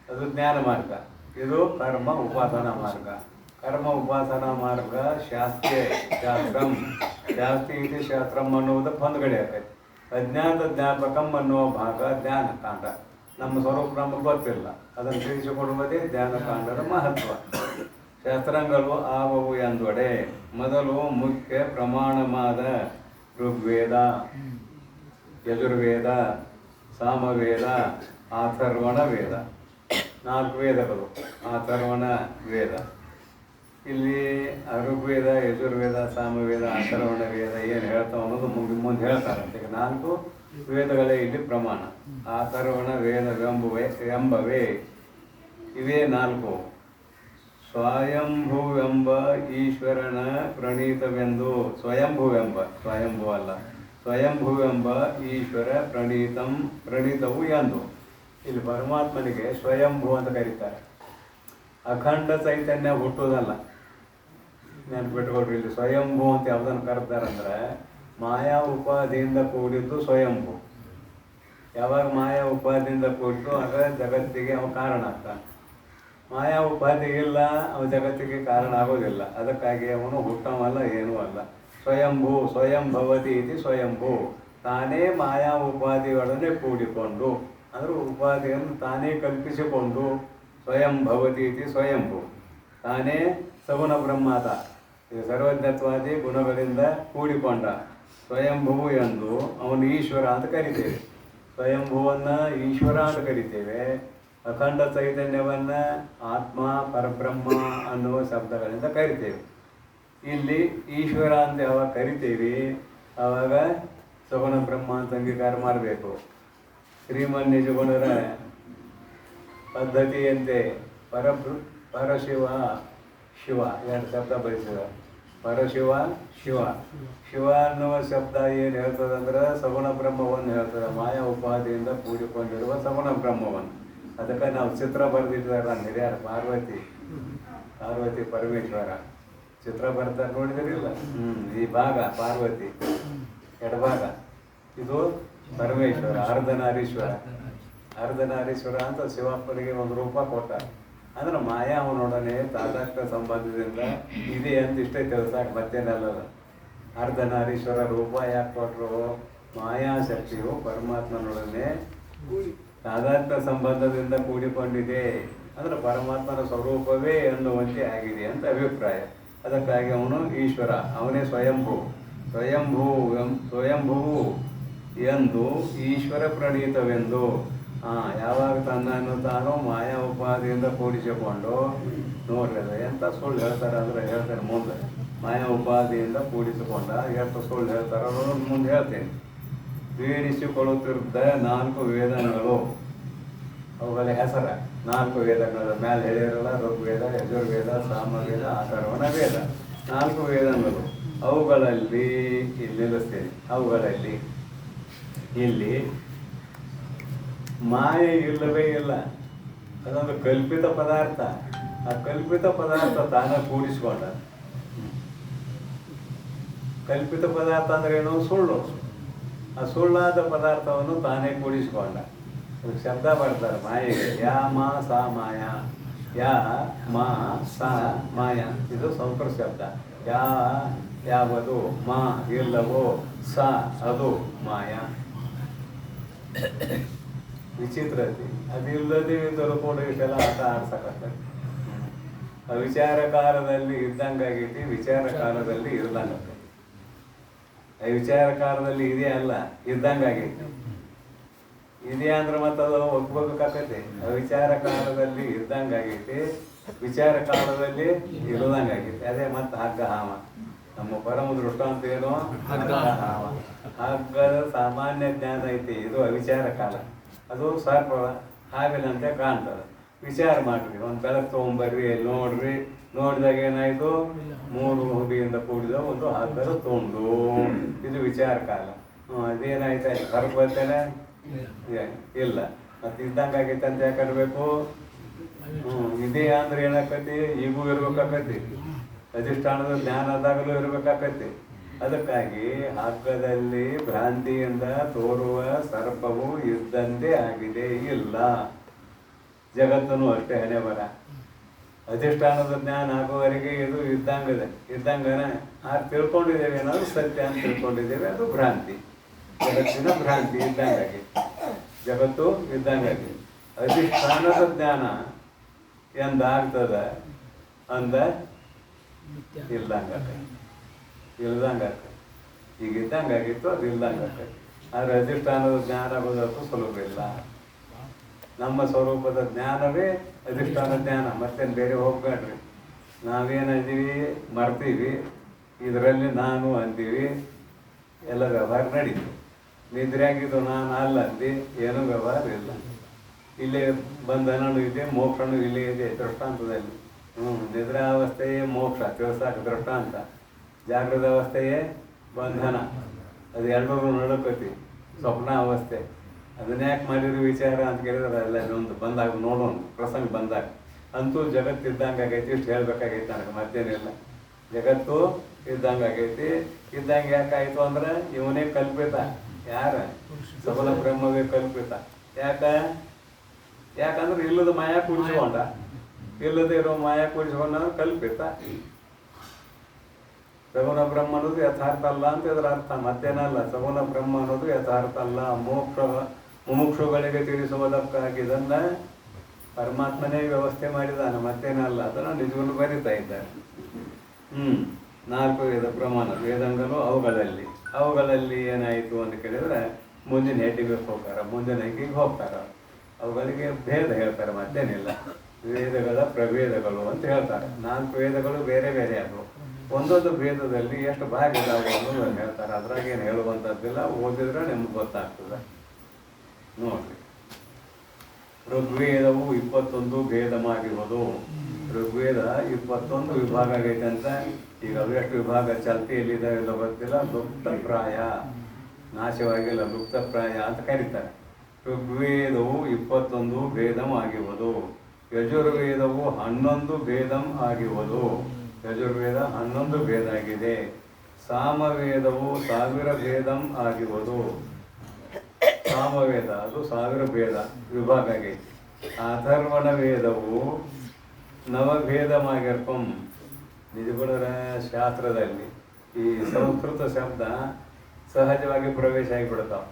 ಅದು ಜ್ಞಾನ ಮಾರ್ಗ. ಇದು ಕರ್ಮ ಉಪಾಸನಾ ಮಾರ್ಗ. ಕರ್ಮ ಉಪಾಸನಾ ಮಾರ್ಗ ಶಾಸ್ತ್ರಂ. ಶಾಸ್ತಿ ಇತಿ ಶಾಸ್ತ್ರಂ ಅನ್ನುವುದು ಹೊಂದ್ಗಡೆ ಆಕೈತಿ. ಅಜ್ಞಾತ ಜ್ಞಾಪಕಂ ಅನ್ನುವ ಭಾಗ ಜ್ಞಾನ ಕಾಂಡ. ನಮ್ಮ ಸ್ವರೂಪ ನಮಗೆ ಗೊತ್ತಿಲ್ಲ, ಅದನ್ನು ತಿಳಿಸಿಕೊಡುವುದೇ ಜ್ಞಾನ ಕಾಂಡದ ಮಹತ್ವ. ಶಾಸ್ತ್ರಾಂಗಗಳು ಆವವು ಎಂದೊಡೆ. ಮೊದಲು ಮುಖ್ಯ ಪ್ರಮಾಣವಾದ ಋಗ್ವೇದ, ಯಜುರ್ವೇದ, ಸಾಮವೇದ, ಅಥರ್ವಣ ವೇದ. 4 ವೇದಗಳು. ಅಥರ್ವಣ ವೇದ ಇಲ್ಲಿ ಋಗ್ವೇದ, ಯಜುರ್ವೇದ, ಸಾಮವೇದ, ಅಥರ್ವಣ ವೇದ ಏನು ಹೇಳ್ತಾವ ಅನ್ನೋದು ಮುಂದೆ ಹೇಳ್ತಾರಂತೆ. 4 ವೇದಗಳೇ ಇಲ್ಲಿ ಪ್ರಮಾಣ. ಅಥರ್ವಣ ವೇದವೆಂಬವೇ ಇವೇ 4. ಸ್ವಯಂಭುವೆಂಬ ಈಶ್ವರನ ಪ್ರಣೀತವೆಂದು. ಸ್ವಯಂಭೂ ಅಲ್ಲ, ಸ್ವಯಂಭುವೆಂಬ ಈಶ್ವರ ಪ್ರಣೀತವು ಎಂದು. ಇಲ್ಲಿ ಪರಮಾತ್ಮನಿಗೆ ಸ್ವಯಂಭೂ ಅಂತ ಕರೀತಾರೆ. ಅಖಂಡ ಚೈತನ್ಯ ಹುಟ್ಟುವುದಲ್ಲ, ನೆನ್ಪಿಟ್ಕೊಳ್ರಿ. ಇಲ್ಲಿ ಸ್ವಯಂಭೂ ಅಂತ ಯಾವುದನ್ನು ಕರೀತಾರಂದ್ರೆ, ಮಾಯಾ ಉಪಾಧಿಯಿಂದ ಕೂಡಿದ್ದು ಸ್ವಯಂಭೂ. ಯಾವಾಗ ಮಾಯಾ ಉಪಾಧಿಯಿಂದ ಕೂಡಿದ್ದು ಆಗ ಜಗತ್ತಿಗೆ ಅವ ಕಾರಣ ಆಗ್ತಾನೆ. ಮಾಯಾ ಉಪಾಧಿ ಇಲ್ಲ, ಅವ ಜಗತ್ತಿಗೆ ಕಾರಣ ಆಗೋದಿಲ್ಲ. ಅದಕ್ಕಾಗಿ ಅವನು ಹುಟ್ಟವಲ್ಲ, ಏನೂ ಅಲ್ಲ. ಸ್ವಯಂ ಭವತಿ ಇತಿ ಸ್ವಯಂಭೂ. ತಾನೇ ಮಾಯಾ ಉಪಾಧಿಗಳನ್ನೇ ಕೂಡಿಕೊಂಡು, ಅಂದರೆ ಉಪಾಧಿಯನ್ನು ತಾನೇ ಕಲ್ಪಿಸಿಕೊಂಡು ಸ್ವಯಂ ಭವತಿ ಇತಿ ಸ್ವಯಂಭೂ. ತಾನೇ ಸಗುಣ ಬ್ರಹ್ಮಾತ, ಈ ಸರ್ವಜ್ಞತ್ವಾದಿ ಗುಣಗಳಿಂದ ಕೂಡಿಕೊಂಡ ಸ್ವಯಂಭೂ ಎಂದು ಅವನು ಈಶ್ವರ ಅಂತ ಕರಿತೇವೆ. ಸ್ವಯಂಭೂವನ್ನು ಈಶ್ವರ ಅಂತ ಕರಿತೇವೆ. ಅಖಂಡ ಚೈತನ್ಯವನ್ನು ಆತ್ಮ, ಪರಬ್ರಹ್ಮ ಅನ್ನುವ ಶಬ್ದಗಳಿಂದ ಕರಿತೇವೆ. ಇಲ್ಲಿ ಈಶ್ವರ ಅಂತ ಯಾವಾಗ ಕರಿತೇವೆ ಆವಾಗ ಸಗುಣ ಬ್ರಹ್ಮ ಅಂತ ಅಂಗೀಕಾರ ಮಾಡಬೇಕು. ಶ್ರೀಮನ್ ನಿಜಗುಣರ ಪದ್ಧತಿಯಂತೆ ಪರಶಿವ ಶಿವ 2 ಶಬ್ದ ಬಳಸಿದ. ಪರಶಿವ ಶಿವ. ಶಿವ ಅನ್ನುವ ಶಬ್ದ ಏನು ಹೇಳ್ತದಂದ್ರೆ ಸಗುಣ ಬ್ರಹ್ಮವನ್ನು ಹೇಳ್ತದೆ. ಮಾಯಾ ಉಪಾಧಿಯಿಂದ ಕೂಡಿಕೊಂಡಿರುವ ಸಗುಣ ಬ್ರಹ್ಮವನ್ನು. ಅದಕ್ಕೆ ನಾವು ಚಿತ್ರ ಬರೆದಿದ್ದಾರೆ ಹಿರಿಯರು. ಪಾರ್ವತಿ ಪರಮೇಶ್ವರ ಚಿತ್ರ ಬರ್ತಾರೆ, ನೋಡಿದಿರಿಲ್ಲ? ಈ ಭಾಗ ಪಾರ್ವತಿ, ಎಡಭಾಗ ಇದು ಪರಮೇಶ್ವರ. ಅರ್ಧನಾರೀಶ್ವರ ಅಂತ ಶಿವಪ್ಪನಿಗೆ ಒಂದು ರೂಪ ಕೊಟ್ಟ. ಅಂದ್ರೆ ಮಾಯಾ ಅವನೊಡನೆ ತಾದಾತ್ಮ್ಯ ಸಂಬಂಧದಿಂದ ಇದೆ ಅಂತ ಇಷ್ಟೇ ತಿಳಿಸಾಕ ಮತ್ತೇನಲ್ಲ. ಅರ್ಧನಾರೀಶ್ವರ ರೂಪ ಯಾಕೆ ಕೊಟ್ಟರು? ಮಾಯಾಶಕ್ತಿಯು ಪರಮಾತ್ಮನೊಡನೆ ತಾದಾತ್ಮ್ಯ ಸಂಬಂಧದಿಂದ ಕೂಡಿಕೊಂಡಿದೆ, ಅಂದ್ರೆ ಪರಮಾತ್ಮನ ಸ್ವರೂಪವೇ ಎನ್ನುವಂತೆ ಆಗಿದೆ ಅಂತ ಅಭಿಪ್ರಾಯ. ಅದಕ್ಕಾಗಿ ಅವನು ಈಶ್ವರ, ಅವನೇ ಸ್ವಯಂಭೂ ಎಂದು ಈಶ್ವರ ಪ್ರಣೀತವೆಂದು. ಯಾವಾಗ ತನ್ನನ್ನು ತಾನು ಮಾಯಾ ಉಪಾಧಿಯಿಂದ ಕೂಡಿಸಿಕೊಂಡು, ನೋಡ್ರಿ ಎಂಥ ಸುಳ್ಳು ಹೇಳ್ತಾರೆ ಅಂದ್ರೆ ಹೇಳ್ತಾರೆ ಮುಂದೆ. ಮಾಯಾ ಉಪಾಧಿಯಿಂದ ಕೂಡಿಸಿಕೊಂಡ ಎಷ್ಟು ಸುಳ್ಳು ಹೇಳ್ತಾರೆ ಅನ್ನೋದು ಮುಂದೆ ಹೇಳ್ತೇನೆ. ಪೀಡಿಸಿಕೊಳ್ಳುತ್ತಿದ್ದ 4 ವೇದನೆಗಳು, ಅವುಗಳ ಹೆಸರ 4 ವೇದಗಳ ಮೇಲೆ ಹೇಳಿರಲ್ಲ, ಋಗ್ವೇದ, ಯಜುರ್ವೇದ, ಸಾಮವೇದ, ಅಥರ್ವಣ ವೇದ, 4 ವೇದಗಳು. ಅವುಗಳಲ್ಲಿ ಇಲ್ಲಿ ನಿಲ್ಲಿಸ್ತೀನಿ. ಅವುಗಳಲ್ಲಿ ಇಲ್ಲಿ ಮಾಯೆ ಇಲ್ಲವೇ ಇಲ್ಲ. ಅದೊಂದು ಕಲ್ಪಿತ ಪದಾರ್ಥ. ಆ ಕಲ್ಪಿತ ಪದಾರ್ಥ ತಾನ ಕೂಡಿಸ್ಕೊಂಡ. ಕಲ್ಪಿತ ಪದಾರ್ಥ ಅಂದ್ರೆ ಏನು? ಸುಳ್ಳು. ಆ ಸುಳ್ಳಾದ ಪದಾರ್ಥವನ್ನು ತಾನೇ ಕೂಡಿಸ್ಕೊಂಡ. ಶಬ್ದ ಬರ್ತಾರೆ ಮಾಯೆಗೆ. ಯಾ ಮಾ ಸಾ ಮಾಯ. ಯಾ ಮಾ ಸಾ ಮಾಯ. ಇದು ಸಂಸ್ಕೃತ ಶಬ್ದ. ಯಾವುದು ಮಾ ಇಲ್ಲವೋ, ಸ ಅದು ಮಾಯ. ವಿಚಿತ್ರತೆ ಅದಿಲ್ಲದೆ ಕೂಡ ಇಷ್ಟೆಲ್ಲ ಆಟ ಆಡ್ಸಕತ್ತ. ವಿಚಾರ ಕಾಲದಲ್ಲಿ ಇದ್ದಂಗಾಗೈತಿ, ವಿಚಾರ ಕಾಲದಲ್ಲಿ ಇರ್ದಂಗತ್ತೆ. ವಿಚಾರ ಕಾಲದಲ್ಲಿ ಇದೆ ಅಲ್ಲ, ಇದ್ದಂಗಾಗೈತಿ. ಇದೆ ಅಂದ್ರೆ ಮತ್ತೆ ಅದು ಒಗ್ಬೇಕಾಕೈತಿ. ವಿಚಾರ ಕಾಲದಲ್ಲಿ ಇದ್ದಂಗಾಗೈತಿ, ವಿಚಾರ ಕಾಲದಲ್ಲಿ ಇರದಂಗಾಗೈತಿ. ಅದೇ ಮತ್ತೆ ಹಗ್ಗ ಹಾವ. ನಮ್ಮ ಪರಮ ದೃಷ್ಟಾಂತ ಏನು? ಹಗ್ಗ ಹಾವ. ಹಗ್ಗದ ಸಾಮಾನ್ಯ ಜ್ಞಾನ ಐತಿ, ಇದು ಅವಿಚಾರ ಕಾಲ. ಅದು ಸರ್ಪ ಹಾವಿನಂತೆ ಕಾಣ್ತದೆ. ವಿಚಾರ ಮಾಡ್ರಿ, ಒಂದು ಬೆಳಕು ತೊಗೊಂಬರ್ರಿ, ನೋಡ್ರಿ. ನೋಡಿದಾಗ ಏನಾಯ್ತು? 3 ಹುಡಿಯಿಂದ ಕೂಡಿದ ಒಂದು ಹಗ್ಗದ ತುಂಡು. ಇದು ವಿಚಾರ ಕಾಲ. ಅದೇನಾಯ್ತು? ಹೊರಗೆ ಬರ್ತೇನೆ ಇಲ್ಲ. ಮತ್ತೆ ಇದ್ದಂಗಾಗೈತೆ ಅಂತ ಯಾಕೆ ಅನ್ಬೇಕು? ಇದೇ ಅಂದ್ರೆ ಏನಾಕತಿ? ಈಗೂ ಇರ್ಬೇಕಾಕತಿ. ಅಧಿಷ್ಠಾನದ ಜ್ಞಾನದಾಗಲೂ ಇರ್ಬೇಕಾಕತಿ. ಅದಕ್ಕಾಗಿ ಹಗ್ಗದಲ್ಲಿ ಭ್ರಾಂತಿಯಿಂದ ತೋರುವ ಸರ್ಪವು ಇದ್ದಂತೆ ಆಗಿದೆ, ಇಲ್ಲ. ಜಗತ್ತನ್ನು ಅಷ್ಟೇ ಹಣೆ ಬರ. ಅಧಿಷ್ಠಾನದ ಜ್ಞಾನ ಆಗುವವರೆಗೆ ಇದು ಇದ್ದಂಗನ ತಿಳ್ಕೊಂಡಿದ್ದೇವೆ, ಏನಾದ್ರು ಸತ್ಯ ಅಂತ ತಿಳ್ಕೊಂಡಿದ್ದೇವೆ, ಅದು ಭ್ರಾಂತಿ. ಜಗತ್ತಿನ ಭ್ರಾಂತಿ ಇದ್ದಂಗಾಗಿ. ಜಗತ್ತು ಇದ್ದಂಗಾಗಿ. ಅಧಿಷ್ಠಾನದ ಜ್ಞಾನ ಎಂದಾಗ್ತದ ಅಂದ ಇಲ್ದಂಗಾಗ್ತದೆ. ಈಗ ಇದ್ದಂಗಾಗಿತ್ತು, ಅದು ಇಲ್ದಂಗಾಗ್ತದೆ. ಆದರೆ ಅಧಿಷ್ಠಾನದ ಜ್ಞಾನ ಆಗೋದಕ್ಕೂ ಸುಲಭ ಇಲ್ಲ. ನಮ್ಮ ಸ್ವರೂಪದ ಜ್ಞಾನವೇ ಅಧಿಷ್ಠಾನ ಜ್ಞಾನ. ಮತ್ತೇನು ಬೇರೆ ಹೋಗ್ಬೇಡ್ರಿ. ನಾವೇನಂದೀವಿ? ಮರ್ತೀವಿ. ಇದರಲ್ಲಿ ನಾನು ಅಂತೀವಿ, ಎಲ್ಲ ವ್ಯವಹಾರ ನಡೀತು. ನಿದ್ರೆಯಾಗಿದ್ದು ನಾನು ಅಲ್ಲ ಅಂದು ಏನೂ ವ್ಯವಹಾರ ಇಲ್ಲ. ಇಲ್ಲೇ ಬಂಧನೂ ಇದೆ, ಮೋಕ್ಷನೂ ಇಲ್ಲೇ ಇದೆ ದೃಷ್ಟಾಂತದಲ್ಲಿ. ನಿದ್ರಾವಸ್ಥೆಯೇ ಮೋಕ್ಷ ತಿಳಿಸಾಕ ದೃಷ್ಟಾಂತ. ಜಾಗೃತ ಅವಸ್ಥೆಯೇ ಬಂಧನ. ಅದು ಎರಡರೂ ನಡುಕತಿ. ಸ್ವಪ್ನ ಅವಸ್ಥೆ. ಅದನ್ನ ಯಾಕೆ ಮಾಡಿದ್ರು ವಿಚಾರ ಅಂತ ಕೇಳಿದ್ರೆ ಅಲ್ಲ, ಒಂದು ಬಂದಾಗ ನೋಡೋಣ, ಪ್ರಸಂಗ ಬಂದಾಗ. ಅಂತೂ ಜಗತ್ತು ಇದ್ದಂಗಾಗೈತಿ. ಇಷ್ಟು ಹೇಳ್ಬೇಕಾಗೈತಿ ನನಗೆ, ಮತ್ತೇನಿಲ್ಲ. ಜಗತ್ತು ಇದ್ದಂಗಾಗೈತಿ. ಇದ್ದಂಗೆ ಯಾಕಾಯ್ತು ಅಂದ್ರೆ ಇವನೇ ಕಲ್ಪಿತ. ಯಾರ? ಸಬಲ ಬ್ರಹ್ಮವೇ ಕಲ್ಪಿತ. ಯಾಕಂದ್ರೆ ಇಲ್ಲದ ಮಾಯಾ ಕೂಡಿಸ್ಕೊಂಡ. ಇಲ್ಲದೆ ಇರೋ ಮಾಯಾ ಕೂಡಿಸ್ಕೊಂಡ ಕಲ್ಪಿತ. ಸಗುಣ ಬ್ರಹ್ಮ ಅನ್ನೋದು ಯಥಾರ್ಥ ಅಲ್ಲ ಅಂತ ಇದರ ಅರ್ಥ, ಮತ್ತೇನಲ್ಲ. ಸಗುಣ ಬ್ರಹ್ಮ ಅನ್ನೋದು ಯಥಾರ್ಥ ಅಲ್ಲ. ಮುಮುಕ್ಷುಗಳಿಗೆ ತಿಳಿಸುವುದಕ್ಕಾಗಿ ಇದನ್ನ ಪರಮಾತ್ಮನೇ ವ್ಯವಸ್ಥೆ ಮಾಡಿದಾನೆ, ಮತ್ತೇನಲ್ಲ. ಅದನ್ನು ನಿಜವನ್ನು ಬರೀತಾ ಇದ್ದಾರೆ. 4 ವೇದ ಪ್ರಮಾಣ ವೇದಂಗಲು ಅವುಗಳಲ್ಲಿ ಏನಾಯಿತು ಅಂತ ಕೇಳಿದ್ರೆ ಮುಂದಿನ ಹೆಟ್ಟಿಗೆ ಹೋಗ್ತಾರೆ, ಮುಂದಿನ ಹೆಗ್ಗಿಗೆ ಹೋಗ್ತಾರೆ. ಅವುಗಳಿಗೆ ಭೇದ ಹೇಳ್ತಾರೆ, ಮತ್ತೇನಿಲ್ಲ. ವೇದಗಳ ಪ್ರಭೇದಗಳು ಅಂತ ಹೇಳ್ತಾರೆ. 4 ವೇದಗಳು ಬೇರೆ ಬೇರೆ ಆದವು. ಒಂದೊಂದು ಭೇದದಲ್ಲಿ ಎಷ್ಟು ಭಾಗ ಇದಾವೆ ಅನ್ನೋದು ಹೇಳ್ತಾರೆ. ಅದ್ರಾಗೇನು ಹೇಳುವಂಥದ್ದಿಲ್ಲ. ಓದಿದ್ರೆ ನಿಮ್ಗೆ ಗೊತ್ತಾಗ್ತದೆ. ನೋಡ್ರಿ, ಋಗ್ವೇದವು 21 ಭೇದವಾಗಿರುವುದು. ಋಗ್ವೇದ 21 ವಿಭಾಗ ಆಗೈತೆ ಅಂತ. ಈಗ ಅವೆಷ್ಟು ವಿಭಾಗ ಚಾಲ್ತಿಯಲ್ಲಿದ್ದಾವೆಲ್ಲ ಗೊತ್ತಿಲ್ಲ. ಲುಪ್ತಪ್ರಾಯ, ನಾಶವಾಗಿಲ್ಲ, ಲುಪ್ತಪ್ರಾಯ ಅಂತ ಕರೀತಾರೆ. ಋಗ್ವೇದವು 21 ಭೇದಂ ಆಗಿರುವುದು. ಯಜುರ್ವೇದವು 11 ಭೇದಂ ಆಗಿರುವುದು. ಯಜುರ್ವೇದ 11 ಭೇದ ಆಗಿದೆ. ಸಾಮವೇದವು 1000 ಭೇದಂ ಆಗಿರುವುದು. ಸಾಮವೇದ ಅದು 1000 ಭೇದ ವಿಭಾಗ ಆಗೈತಿ. ಅಥರ್ವಣ ವೇದವು 9 ಭೇದಮಾಗಿರ್ಕಂ. ನಿಜಗುಣರ ಶಾಸ್ತ್ರದಲ್ಲಿ ಈ ಸಂಸ್ಕೃತ ಶಬ್ದ ಸಹಜವಾಗಿ ಪ್ರವೇಶ ಆಗಿಬಿಡ್ತಾವ.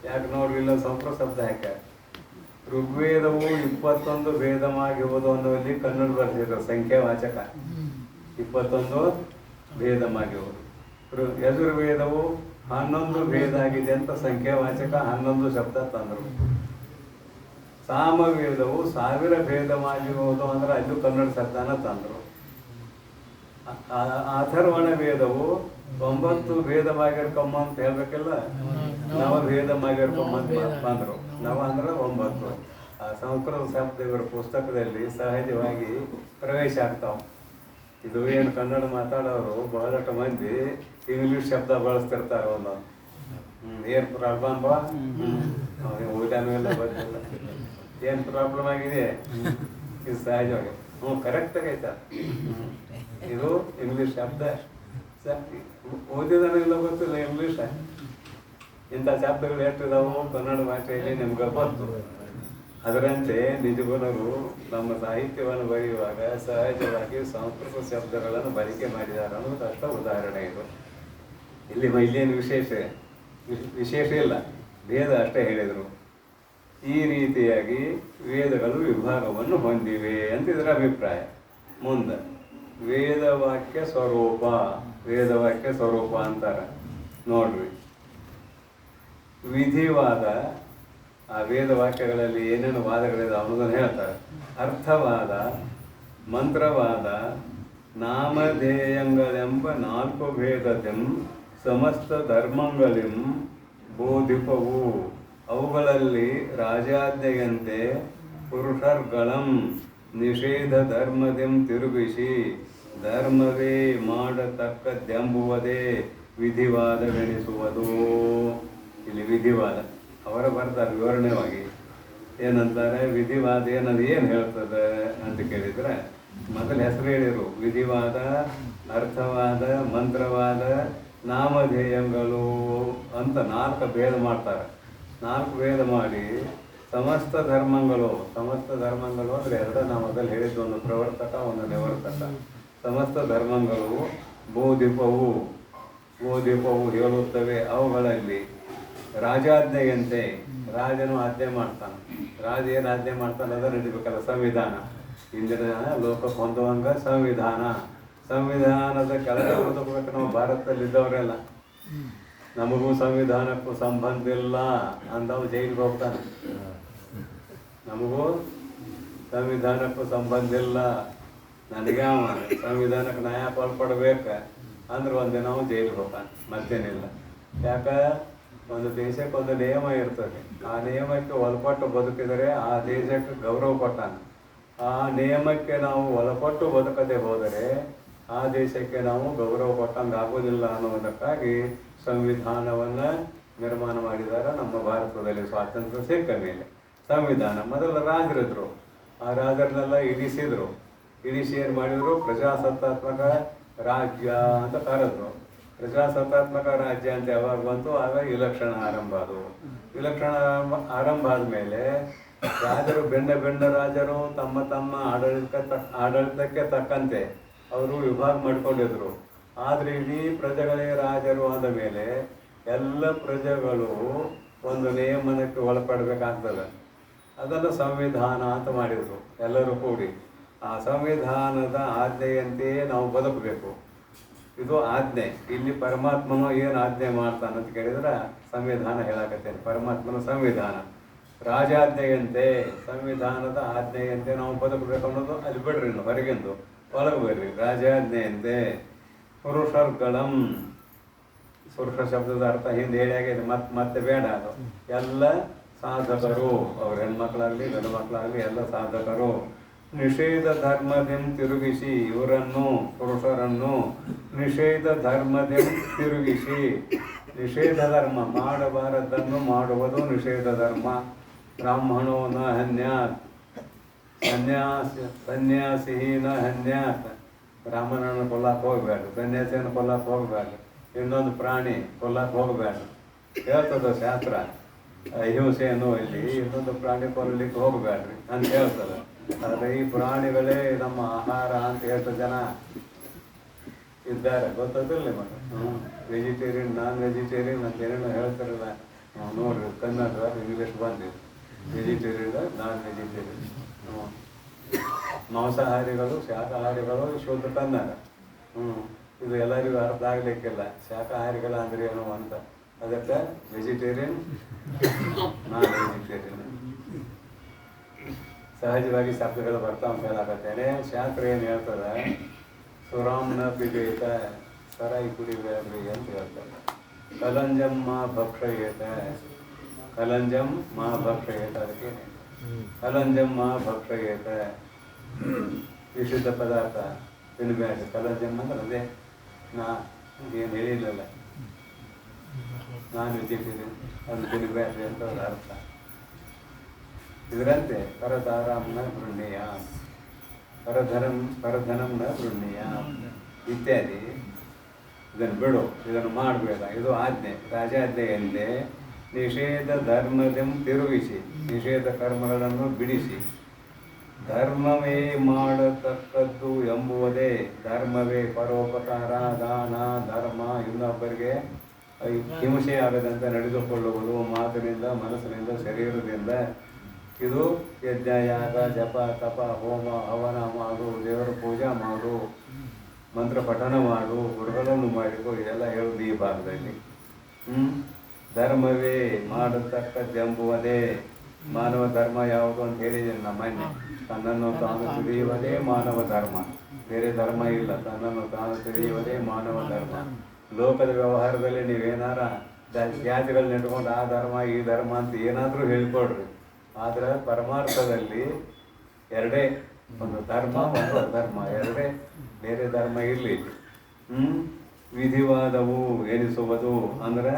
ಯಾಕೆ ನೋಡ್ರಿ, ಇಲ್ಲ ಸಂಸ್ಕೃತ ಶಬ್ದ ಹಾಕ್ಯಾರ. ಋಗ್ವೇದವು 21 ಭೇದಮಾಗಿರುವುದು ಅನ್ನುವಲ್ಲಿ ಕನ್ನಡ ಬರ್ತಿದ್ರು ಸಂಖ್ಯಾವಾಚಕ. 21 ಭೇದಮಾಗಿರುವುದು. ಯಜುರ್ವೇದವು 11 ಭೇದ ಆಗಿದೆ ಅಂತ ಸಂಖ್ಯಾವಾಚಕ 11 ಶಬ್ದ ತಂದರು. ಸಾಮವೇದವು 1000 ಭೇದವಾಗಿರುವುದು ಅಂದ್ರೆ ಅದು ಕನ್ನಡ ಶಬ್ದನ ತಂದರು. ಅಥರ್ವಣ ವೇದವು 9 ಭೇದವಾಗಿರ್ಕಮ್ಮ ಅಂತ ಹೇಳ್ಬೇಕಲ್ಲ, 9 ಭೇದವಾಗಿರ್ಕಮ್ಮ ಅಂತ ಬಂದರು. 9 ಅಂದ್ರೆ 9. ಆ ಸಂಸ್ಕೃತ ಶಬ್ದ ಇವರ ಪುಸ್ತಕದಲ್ಲಿ ಸಹಜವಾಗಿ ಪ್ರವೇಶ ಆಗ್ತಾವೆ. ಇದು ಏನು ಕನ್ನಡ ಮಾತಾಡೋರು ಬಹಳಷ್ಟು ಮಂದಿ ಇಂಗ್ಲೀಷ್ ಶಬ್ದ ಬಳಸ್ತಿರ್ತಾರೆ ಒಂದೊಂದು. ಏನು ಪ್ರಾಬ್ಲಮ್ ಬಾ ಊಟನೂ ಎಲ್ಲ ಬರ್ತಿಲ್ಲ, ಏನು ಪ್ರಾಬ್ಲಮ್ ಆಗಿದೆ ಇದು ಸಹಜವಾಗಿ. ಕರೆಕ್ಟಾಗಿ ಆಯ್ತಾ. ಇದು ಇಂಗ್ಲೀಷ್ ಶಬ್ದ ಓದಿದನೆಲ್ಲ ಗೊತ್ತಿಲ್ಲ ಇಂಗ್ಲೀಷ್. ಇಂಥ ಶಬ್ದಗಳು ಎಷ್ಟಿದಾವು ಕನ್ನಡ ಭಾಷೆಯಲ್ಲಿ ನಿಮ್ಗೆ ಗೊತ್ತು. ಅದರಂತೆ ನಿಜಗುಣರು ನಮ್ಮ ಸಾಹಿತ್ಯವನ್ನು ಬರೆಯುವಾಗ ಸಹಜವಾಗಿ ಸಂಸ್ಕೃತ ಶಬ್ದಗಳನ್ನು ಬಳಕೆ ಮಾಡಿದ್ದಾರೆ ಅನ್ನೋದು ಅಷ್ಟ ಉದಾಹರಣೆ ಇದು. ಇಲ್ಲೇನು ವಿಶೇಷ ಇಲ್ಲ, ಭೇದ ಅಷ್ಟೇ ಹೇಳಿದರು. ಈ ರೀತಿಯಾಗಿ ವೇದಗಳು ವಿಭಾಗವನ್ನು ಹೊಂದಿವೆ ಅಂತ ಇದರ ಅಭಿಪ್ರಾಯ. ಮುಂದೆ ವೇದವಾಕ್ಯ ಸ್ವರೂಪ ಅಂತಾರೆ ನೋಡ್ರಿ. ವಿಧಿವಾದ, ಆ ವೇದವಾಕ್ಯಗಳಲ್ಲಿ ಏನೇನು ವಾದಗಳಿದೆ ಅನ್ನೋದನ್ನು ಹೇಳ್ತಾರೆ. ಅರ್ಥವಾದ, ಮಂತ್ರವಾದ, ನಾಮಧೇಯಂಗಳೆಂಬ 4 ಭೇದತೆಂ ಸಮಸ್ತ ಧರ್ಮಗಳಿಂ ಬೋಧಿಪವು. ಅವುಗಳಲ್ಲಿ ರಾಜಾಜ್ಞೆಯಂತೆ ಪುರುಷರ್ಗಳಂ ನಿಷೇಧ ಧರ್ಮದೆಂ ತಿರುಗಿಸಿ ಧರ್ಮವೇ ಮಾಡತಕ್ಕದ್ದೆಂಬುವುದೇ ವಿಧಿವಾದವೆನಿಸುವುದು. ಇಲ್ಲಿ ವಿಧಿವಾದ ಅವರ ಬರ್ತಾರೆ ವಿವರಣೆವಾಗಿ. ಏನಂತಾರೆ ವಿಧಿವಾದ ಏನದು ಏನು ಹೇಳ್ತದೆ ಅಂತ ಕೇಳಿದರೆ, ಮೊದಲು ಹೆಸರು ಹೇಳಿದರು. ವಿಧಿವಾದ, ಅರ್ಥವಾದ, ಮಂತ್ರವಾದ, ನಾಮಧೇಯಗಳು ಅಂತ 4 ಭೇದ ಮಾಡ್ತಾರೆ. 4 ಭೇದ ಮಾಡಿ ಸಮಸ್ತ ಧರ್ಮಗಳು ಅಂದರೆ ಎರಡು ನಾವು ಮೊದಲು ಹೇಳಿದ್ದು, ಒಂದು ಪ್ರವರ್ತಕ ಒಂದು ನಿವರ್ತಕ. ಸಮಸ್ತ ಧರ್ಮಗಳು ಬೋಧಿಪವು ಹೇಳುತ್ತವೆ. ಅವುಗಳಲ್ಲಿ ರಾಜಾಜ್ಞೆಯಂತೆ, ರಾಜನು ಆಜ್ಞೆ ಮಾಡ್ತಾನೆ. ರಾಜ ಏನು ಆಜ್ಞೆ ಮಾಡ್ತಾನೆ ಅದು ನಡಿಬೇಕಲ್ಲ, ಸಂವಿಧಾನ. ಇಂದಿನ ಲೋಕ ಹೊಂದುವಂಗ ಸಂವಿಧಾನದ ಕೆಳಗೆ ಓದಬೇಕು ನಾವು ಭಾರತದಲ್ಲಿದ್ದವರೆಲ್ಲ. ನಮಗೂ ಸಂವಿಧಾನಕ್ಕೂ ಸಂಬಂಧ ಇಲ್ಲ ಅಂದವು ಜೈಲಿಗೆ ಹೋಗ್ತಾನೆ. ನಮಗೂ ಸಂವಿಧಾನಕ್ಕೂ ಸಂಬಂಧ ಇಲ್ಲ, ನನಗೆ ಸಂವಿಧಾನಕ್ಕೆ ನ್ಯಾಯ ಕೊಡ್ಬೇಕು ಅಂದ್ರೆ ಒಂದೇ ನಾವು ಜೈಲಿಗೆ ಹೋಗ್ತಾನೆ, ಮತ್ತೇನಿಲ್ಲ. ಯಾಕೆ? ಒಂದು ದೇಶಕ್ಕೆ ಒಂದು ನಿಯಮ ಇರ್ತದೆ. ಆ ನಿಯಮಕ್ಕೆ ಒಳಪಟ್ಟು ಬದುಕಿದರೆ ಆ ದೇಶಕ್ಕೆ ಗೌರವ ಕೊಟ್ಟಾನೆ. ಆ ನಿಯಮಕ್ಕೆ ನಾವು ಒಳಪಟ್ಟು ಬದುಕದೆ ಹೋದರೆ ಆ ದೇಶಕ್ಕೆ ನಾವು ಗೌರವ ಕೊಟ್ಟಂಗೆ ಆಗೋದಿಲ್ಲ ಅನ್ನೋದಕ್ಕಾಗಿ ಸಂವಿಧಾನವನ್ನು ನಿರ್ಮಾಣ ಮಾಡಿದ್ದಾರೆ ನಮ್ಮ ಭಾರತದಲ್ಲಿ. ಸ್ವಾತಂತ್ರ್ಯ ಸಿಕ್ಕ ಮೇಲೆ ಸಂವಿಧಾನ. ಮೊದಲು ರಾಜರಿದ್ರು, ಆ ರಾಜರನ್ನೆಲ್ಲ ಇಳಿಸಿ ಏನು ಮಾಡಿದರು, ಪ್ರಜಾಸತ್ತಾತ್ಮಕ ರಾಜ್ಯ ಅಂತ ಕರೆದ್ರು. ಪ್ರಜಾಸತ್ತಾತ್ಮಕ ರಾಜ್ಯ ಅಂತ ಯಾವಾಗ ಬಂತು, ಆಗ ಇಲೆಕ್ಷನ್ ಆರಂಭ ಆದವು. ಇಲೆಕ್ಷನ್ ಆರಂಭ ಆದಮೇಲೆ ರಾಜರು ಬೆಂಡ ರಾಜರು ತಮ್ಮ ಆಡಳಿತಕ್ಕೆ ತಕ್ಕಂತೆ ಅವರು ವಿಭಾಗ ಮಾಡ್ಕೊಂಡಿದ್ರು. ಆದರೆ ಇಡೀ ಪ್ರಜೆಗಳೇ ರಾಜರು ಆದ ಮೇಲೆ ಎಲ್ಲ ಪ್ರಜೆಗಳು ಒಂದು ನಿಯಮನಕ್ಕೆ ಒಳಪಡಬೇಕಾಗ್ತದೆ. ಅದನ್ನು ಸಂವಿಧಾನ ಅಂತ ಮಾಡಿದರು ಎಲ್ಲರೂ ಕೂಡಿ. ಆ ಸಂವಿಧಾನದ ಆಜ್ಞೆಯಂತೆಯೇ ನಾವು ಬದುಕಬೇಕು. ಇದು ಆಜ್ಞೆ. ಇಲ್ಲಿ ಪರಮಾತ್ಮನು ಏನು ಆಜ್ಞೆ ಮಾಡ್ತಾನಂತ ಕೇಳಿದ್ರೆ ಸಂವಿಧಾನ ಹೇಳಕತ್ತೇನೆ. ಪರಮಾತ್ಮನ ಸಂವಿಧಾನ ರಾಜಾಜ್ಞೆಯಂತೆ, ಸಂವಿಧಾನದ ಆಜ್ಞೆಯಂತೆ ನಾವು ಬದುಕಬೇಕು ಅನ್ನೋದು ಅಲ್ಲಿ ಬಿಡ್ರಿ, ಇನ್ನು ಹೊರಗಿಂದು ಒಳಗೆ ಬರ್ರಿ. ರಾಜಾಜ್ಞೆಯಂತೆ ಪುರುಷರ್ಗಳಂ, ಪುರುಷ ಶಬ್ದದ ಅರ್ಥ ಹಿಂದೆ ಹೇಳಿಯಾಗಿದೆ, ಮತ್ತೆ ಬೇಡ. ಅದು ಎಲ್ಲ ಸಾಧಕರು, ಅವ್ರ ಹೆಣ್ಮಕ್ಳಾಗಲಿ ಗಂಡು ಮಕ್ಕಳಾಗಲಿ ಎಲ್ಲ ಸಾಧಕರು. ನಿಷೇಧ ಧರ್ಮದೆಂ ತಿರುಗಿಸಿ, ಇವರನ್ನು ಪುರುಷರನ್ನು ನಿಷೇಧ ಧರ್ಮದೆಂ ತಿರುಗಿಸಿ. ನಿಷೇಧ ಧರ್ಮ, ಮಾಡಬಾರದನ್ನು ಮಾಡುವುದು ನಿಷೇಧ ಧರ್ಮ. ಬ್ರಾಹ್ಮಣೋ ನ ಹನ್ಯಾತ್, ಸನ್ಯಾಸಿ ನ ಹನ್ಯಾತ್. ಬ್ರಾಹ್ಮಣನ ಕೊಲ್ಲಕ್ಕೆ ಹೋಗ್ಬೇಡ, ಸನ್ಯಾಸಿಯನ್ನು ಕೊಲ್ಲಕ್ಕೆ ಹೋಗ್ಬೇಡ, ಇನ್ನೊಂದು ಪ್ರಾಣಿ ಕೊಲ್ಲಕ್ಕೆ ಹೋಗ್ಬೇಡ ಹೇಳ್ತದ ಶಾಸ್ತ್ರ. ಅಹಿಂಸೆಯನ್ನು ಇಲ್ಲಿ ಇನ್ನೊಂದು ಪ್ರಾಣಿ ಕೊಲ್ಲಲಿಕ್ಕೆ ಹೋಗ್ಬೇಡ್ರಿ ಅಂತ ಹೇಳ್ತದೆ. ಆದರೆ ಈ ಪ್ರಾಣಿಗಳೇ ನಮ್ಮ ಆಹಾರ ಅಂತ ಹೇಳ್ತ ಜನ ಇದ್ದಾರೆ, ಗೊತ್ತಿಲ್ಲ ನಿಮಗೆ. ವೆಜಿಟೇರಿಯನ್, ನಾನ್ ವೆಜಿಟೇರಿಯನ್ ಅಂತ ಏನೇನೋ ಹೇಳ್ತಾರಲ್ಲ, ನೋಡ್ರಿ ಕನ್ನಡ ಇಂಗ್ಲೀಷ್ ಬಂದಿದೆ. Vegetarian, non vegetarian. ಮಾಂಸಾಹಾರಿಗಳು, ಶಾಕಾಹಾರಿಗಳು, ಶುದ್ಧ ಕನ್ನಡ. ಇದು ಎಲ್ಲರಿಗೂ ಅರ್ಥ ಆಗ್ಲಿಕ್ಕಿಲ್ಲ. ಶಾಕಾಹಾರಿಗಳ ಅಂದ್ರೆ ಏನು ಅಂತ. ಅದಕ್ಕೆ ವೆಜಿಟೇರಿಯನ್, ನಾನ್ ವೆಜಿಟೇರಿಯನ್ ಸಹಜವಾಗಿ ಶಬ್ದಗಳು ಬರ್ತಾ ಅಂತ ಹೇಳಕತ್ತೇನೆ. ಶಾಸ್ತ್ರ ಏನು ಹೇಳ್ತದೆ, ಸುರಾಮ್ನ ಪಿಬೇತ, ಸರಾಯಿ ಕುಡಿಬೇಡ್ರಿ ಅಂತ ಹೇಳ್ತಾರೆ. ಕಲಂಜಂ ಮಾ ಭಕ್ಷಯೇತ, ಅದಕ್ಕೆ ಕಲಂಜಮ್ಮ ಭಕ್ಷಯೇತ ವಿಶುದ್ಧ ಪದಾರ್ಥ ತಿನ್ನಬೇಡ. ಕಲಂಜಮ್ಮ ಅಂದ್ರೆ ಅದೇ ಏನು ಹೇಳಿಲ್ಲಲ್ಲ, ನಾನು ವಿದ್ಯುತ್ತಿದೆ ಅದು ತಿನ್ನಬೇಡ್ರಿ ಅಂತ ಅವ್ರ ಅರ್ಥ. ಇದರಂತೆ ಪರದಾರಾಮ್ನ ಗೃಹ್ಣೀಯ, ಪರಧನಂನ ಗೃಹ್ಣೀಯ ಇತ್ಯಾದಿ. ಇದನ್ನು ಬಿಡು, ಇದನ್ನು ಮಾಡಬೇಡ, ಇದು ಆಜ್ಞೆ, ರಾಜಾಜ್ಞೆ ಎಂದೇ. ನಿಷೇಧ ಧರ್ಮದಂ ತಿರುಗಿಸಿ, ನಿಷೇಧ ಕರ್ಮಗಳನ್ನು ಬಿಡಿಸಿ, ಧರ್ಮವೇ ಮಾಡತಕ್ಕದ್ದು ಎಂಬುವುದೇ. ಧರ್ಮವೇ ಪರೋಪಕಾರ, ದಾನ, ಧರ್ಮ, ಇನ್ನೊಬ್ಬರಿಗೆ ಹಿಂಸೆ ಆಗದಂತೆ ನಡೆದುಕೊಳ್ಳುವುದು ಮಾತಿನಿಂದ, ಮನಸ್ಸಿನಿಂದ, ಶರೀರದಿಂದ. ಇದು ಯಜ್ಞ, ಯಾಗ, ಜಪ, ತಪ, ಹೋಮ, ಹವನ ಮಾಡು, ದೇವರ ಪೂಜಾ ಮಾಡು, ಮಂತ್ರ ಪಠನ ಮಾಡು, ಗುರುಗಳನ್ನು ಮಾಡಿಕೊ, ಇದೆಲ್ಲ ಹೇಳುವುದು ಈ ಭಾಗದಲ್ಲಿ. ಧರ್ಮವೇ ಮಾಡತಕ್ಕದ್ದೆಂಬುವುದೇ. ಮಾನವ ಧರ್ಮ ಯಾವುದು ಅಂತ ಹೇಳಿದ್ದೇನೆ ನಮ್ಮನ್ನೇ. ತನ್ನನ್ನು ತಾನು ತಿಳಿಯುವುದೇ ಮಾನವ ಧರ್ಮ, ಬೇರೆ ಧರ್ಮ ಇಲ್ಲ. ತನ್ನನ್ನು ತಾನು ತಿಳಿಯುವುದೇ ಮಾನವ ಧರ್ಮ. ಲೋಕದ ವ್ಯವಹಾರದಲ್ಲಿ ನೀವೇನಾರ ಜಾತಿಗಳನ್ನ ಇಟ್ಕೊಂಡು ಆ ಧರ್ಮ ಈ ಧರ್ಮ ಅಂತ ಏನಾದರೂ ಹೇಳ್ಕೊಡ್ರಿ, ಆದರೆ ಪರಮಾರ್ಥದಲ್ಲಿ ಎರಡೇ, ಒಂದು ಧರ್ಮ ಒಂದು ಅಧರ್ಮ, ಎರಡೇ, ಬೇರೆ ಧರ್ಮ ಇರಲಿ. ವಿಧಿವಾದವು ಎನಿಸುವುದು ಅಂದರೆ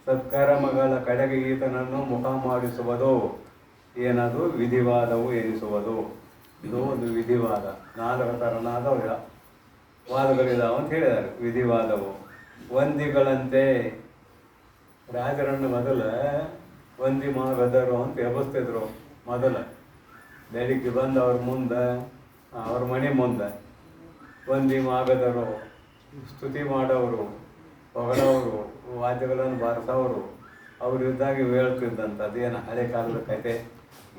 ಸತ್ಕರ್ಮಗಳ ಕಡೆಗೆ ಈತನನ್ನು ಮುಖ ಮಾಡಿಸುವುದು ಏನದು ವಿಧಿವಾದವು ಎನಿಸುವುದು. ಇದು ಒಂದು ವಿಧಿವಾದ. 4 ಥರನಾದ ವಾದಗಳಿದಾವೆ ಅಂತ ಹೇಳಿದ್ದಾರೆ. ವಿಧಿವಾದವು ವಂದಿಗಳಂತೆ. ರಾಜರನ್ನು ಮೊದಲ ವಂದಿ ಮಾಗದರು ಅಂತ ಎಬ್ಬಿಸ್ತಿದ್ರು. ಮೊದಲ ಬೆಳಿಗ್ಗೆ ಬಂದು ಅವ್ರ ಮನೆ ಮುಂದೆ ವಂದಿ ಮಾಗದರು, ಸ್ತುತಿ ಮಾಡೋರು, ಹೊಗಳವರು, ವಾದ್ಯಗಳನ್ನು ಬಾರಿಸೋರು, ಅವ್ರು ಇದ್ದಾಗ ಹೇಳ್ತಿದ್ದಂಥ ಅದೇನು ಹಳೆ ಕಾಲದ ಕತೆ.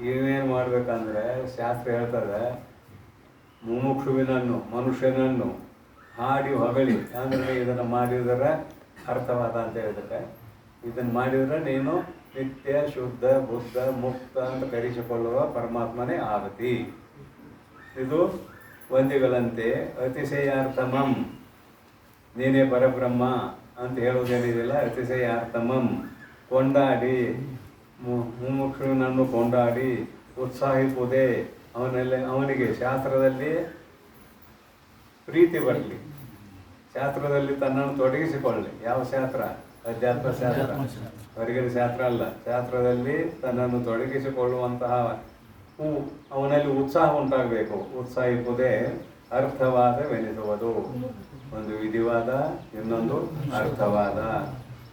ಇವೇನು ಮಾಡ್ಬೇಕಂದ್ರೆ ಶಾಸ್ತ್ರ ಹೇಳ್ತದೆ, ಮುಮುಕ್ಷುವಿನನ್ನು, ಮನುಷ್ಯನನ್ನು ಹಾಡಿ ಹೊಗಳಿ, ಅಂದರೆ ಇದನ್ನು ಮಾಡಿದರೆ ಅರ್ಥವಾದ ಅಂತ ಹೇಳಿದ್ರೆ, ಇದನ್ನು ಮಾಡಿದರೆ ನೀನು ನಿತ್ಯ ಶುದ್ಧ ಬುದ್ಧ ಮುಕ್ತ ಅಂತ ಕರೆಸಿಕೊಳ್ಳುವ ಪರಮಾತ್ಮನೇ ಆಗತಿ. ಇದು ವಂದಿಗಳಂತೆ. ಅತಿಶಯಾರ್ಥಮಂ, ನೀನೇ ಪರಬ್ರಹ್ಮ ಅಂತ ಹೇಳುವುದೇನಿದೆಯಲ್ಲ, ಅತಿಶಯಾರ್ಥಮಂ. ಕೊಂಡಾಡಿ, ಮುಮುಕ್ಷುವಿನನ್ನು ಕೊಂಡಾಡಿ ಉತ್ಸಾಹಿಸುವುದೇ. ಅವನಿಗೆ ಶಾಸ್ತ್ರದಲ್ಲಿ ಪ್ರೀತಿ ಬರಲಿ, ಶಾಸ್ತ್ರದಲ್ಲಿ ತನ್ನನ್ನು ತೊಡಗಿಸಿಕೊಳ್ಳಿ. ಯಾವ ಶಾಸ್ತ್ರ? ಅಧ್ಯಾತ್ಮ ಶಾಸ್ತ್ರ, ಹೊರಗಿನ ಶಾಸ್ತ್ರ ಅಲ್ಲ. ಶಾಸ್ತ್ರದಲ್ಲಿ ತನ್ನನ್ನು ತೊಡಗಿಸಿಕೊಳ್ಳುವಂತಹ ಅವನಲ್ಲಿ ಉತ್ಸಾಹ ಉಂಟಾಗಬೇಕು. ಉತ್ಸಾಹಿಸುವುದೇ ಅರ್ಥವಾದವೆನಿಸುವುದು. ಒಂದು ವಿಧಿವಾದ, ಇನ್ನೊಂದು ಅರ್ಥವಾದ.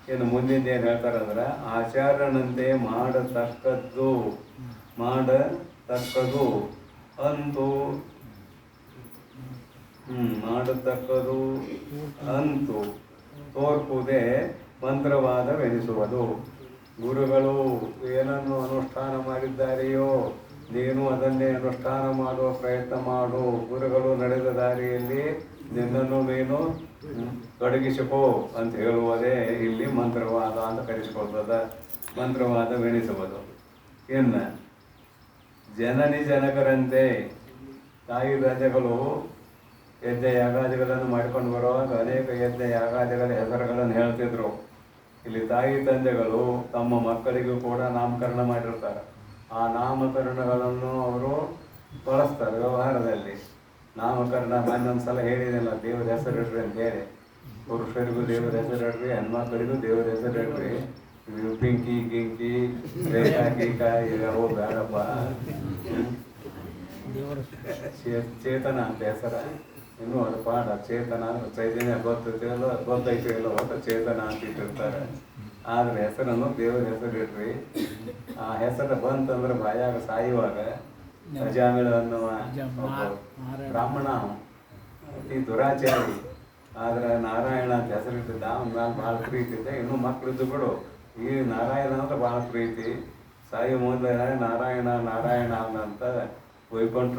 ಇನ್ನು ಮುಂದಿನ ಏನು ಹೇಳ್ತಾರಂದ್ರೆ, ಆಚಾರ್ಯನಂತೆ ಮಾಡತಕ್ಕದ್ದು ಅಂತೂ ಮಾಡತಕ್ಕದು ಅಂತೂ ತೋರ್ಪುದೇ ಮಂತ್ರವಾದವೆನಿಸುವುದು. ಗುರುಗಳು ಏನನ್ನು ಅನುಷ್ಠಾನ ಮಾಡಿದ್ದಾರೆಯೋ ನೀನು ಅದನ್ನೇ ಅನುಷ್ಠಾನ ಮಾಡುವ ಪ್ರಯತ್ನ ಮಾಡು. ಗುರುಗಳು ನಡೆದ ದಾರಿಯಲ್ಲಿ ನಿನ್ನನ್ನು ನೀನು ತೊಡಗಿಸಿಕೋ ಅಂತ ಹೇಳುವುದೇ ಇಲ್ಲಿ ಮಂತ್ರವಾದ ಅಂತ ಕರೆಸಿಕೊಳ್ತದ. ಮಂತ್ರವಾದವೆನಿಸುವುದು. ಇನ್ನು ಜನನಿ ಜನಕರಂತೆ, ತಾಯಿ ರಾಜಗಳು ಯಜ್ಞ ಯಾಗಾದಿಗಳನ್ನು ಮಾಡಿಕೊಂಡು ಬರುವಾಗ ಅನೇಕ ಯಜ್ಞ ಯಾಗಾದಿಗಳ ಹೆಸರುಗಳನ್ನು ಹೇಳ್ತಿದ್ರು. ಇಲ್ಲಿ ತಾಯಿ ತಂದೆಗಳು ತಮ್ಮ ಮಕ್ಕಳಿಗೂ ಕೂಡ ನಾಮಕರಣ ಮಾಡಿರ್ತಾರೆ. ಆ ನಾಮಕರಣಗಳನ್ನು ಅವರು ಬಳಸ್ತಾರೆ ವ್ಯವಹಾರದಲ್ಲಿ. ನಾಮಕರಣ ಮೊನ್ನೊಂದ್ಸಲ ಹೇಳಿದಿಲ್ಲ, ದೇವರ ಹೆಸರಿಡ್ರಿ ಅಂತ ಹೇಳಿ. ಪುರುಷರಿಗೂ ದೇವರ ಹೆಸರಿಡ್ರಿ, ಹೆಣ್ಮಕ್ಳಿಗೂ ದೇವರ ಹೆಸರಿಡ್ರಿ. ಇವು ಪಿಂಕಿ ಗಿಂಕಿ ರೇಖಾ ಗೀಕಾ ಇವು ಬೇಡಪ್ಪ. ಚೇತನ ಅಂತ ಹೆಸರ, ಇನ್ನೂ ಅದು ಪಾಠ. ಚೇತನ ಅಂದ್ರೆ ಚೈತನ್ಯ ಗೊತ್ತೈತೆ ಇಲ್ಲ ಒಟ್ಟು ಚೇತನ ಅಂತ ಇಟ್ಟಿರ್ತಾರೆ. ಆದರೆ ಹೆಸರನ್ನು ದೇವರ ಹೆಸರಿಡ್ರಿ. ಆ ಹೆಸರು ಬಂತಂದ್ರೆ ಬಾಯಾಗ ಸಾಯುವಾಗ ಅಜಾಮಿಳ ಅನ್ನುವ ಬ್ರಾಹ್ಮಣ ಅತಿ ದುರಾಚಾರಿ, ಆದರೆ ನಾರಾಯಣ ಅಂತ ಹೆಸರಿಟ್ಟಿದ್ದ. ಅವನ ಮೇಲೆ ಭಾಳ ಪ್ರೀತಿ ಇದೆ. ಇನ್ನೂ ಮಕ್ಕಳಿದ್ದು ಬಿಡು, ಈ ನಾರಾಯಣ ಅಂದ್ರೆ ಭಾಳ ಪ್ರೀತಿ. ಸಾಯಿ ಮುಂದೆ ನಾರಾಯಣ ನಾರಾಯಣ ಅಂತ ವೈಕುಂಠ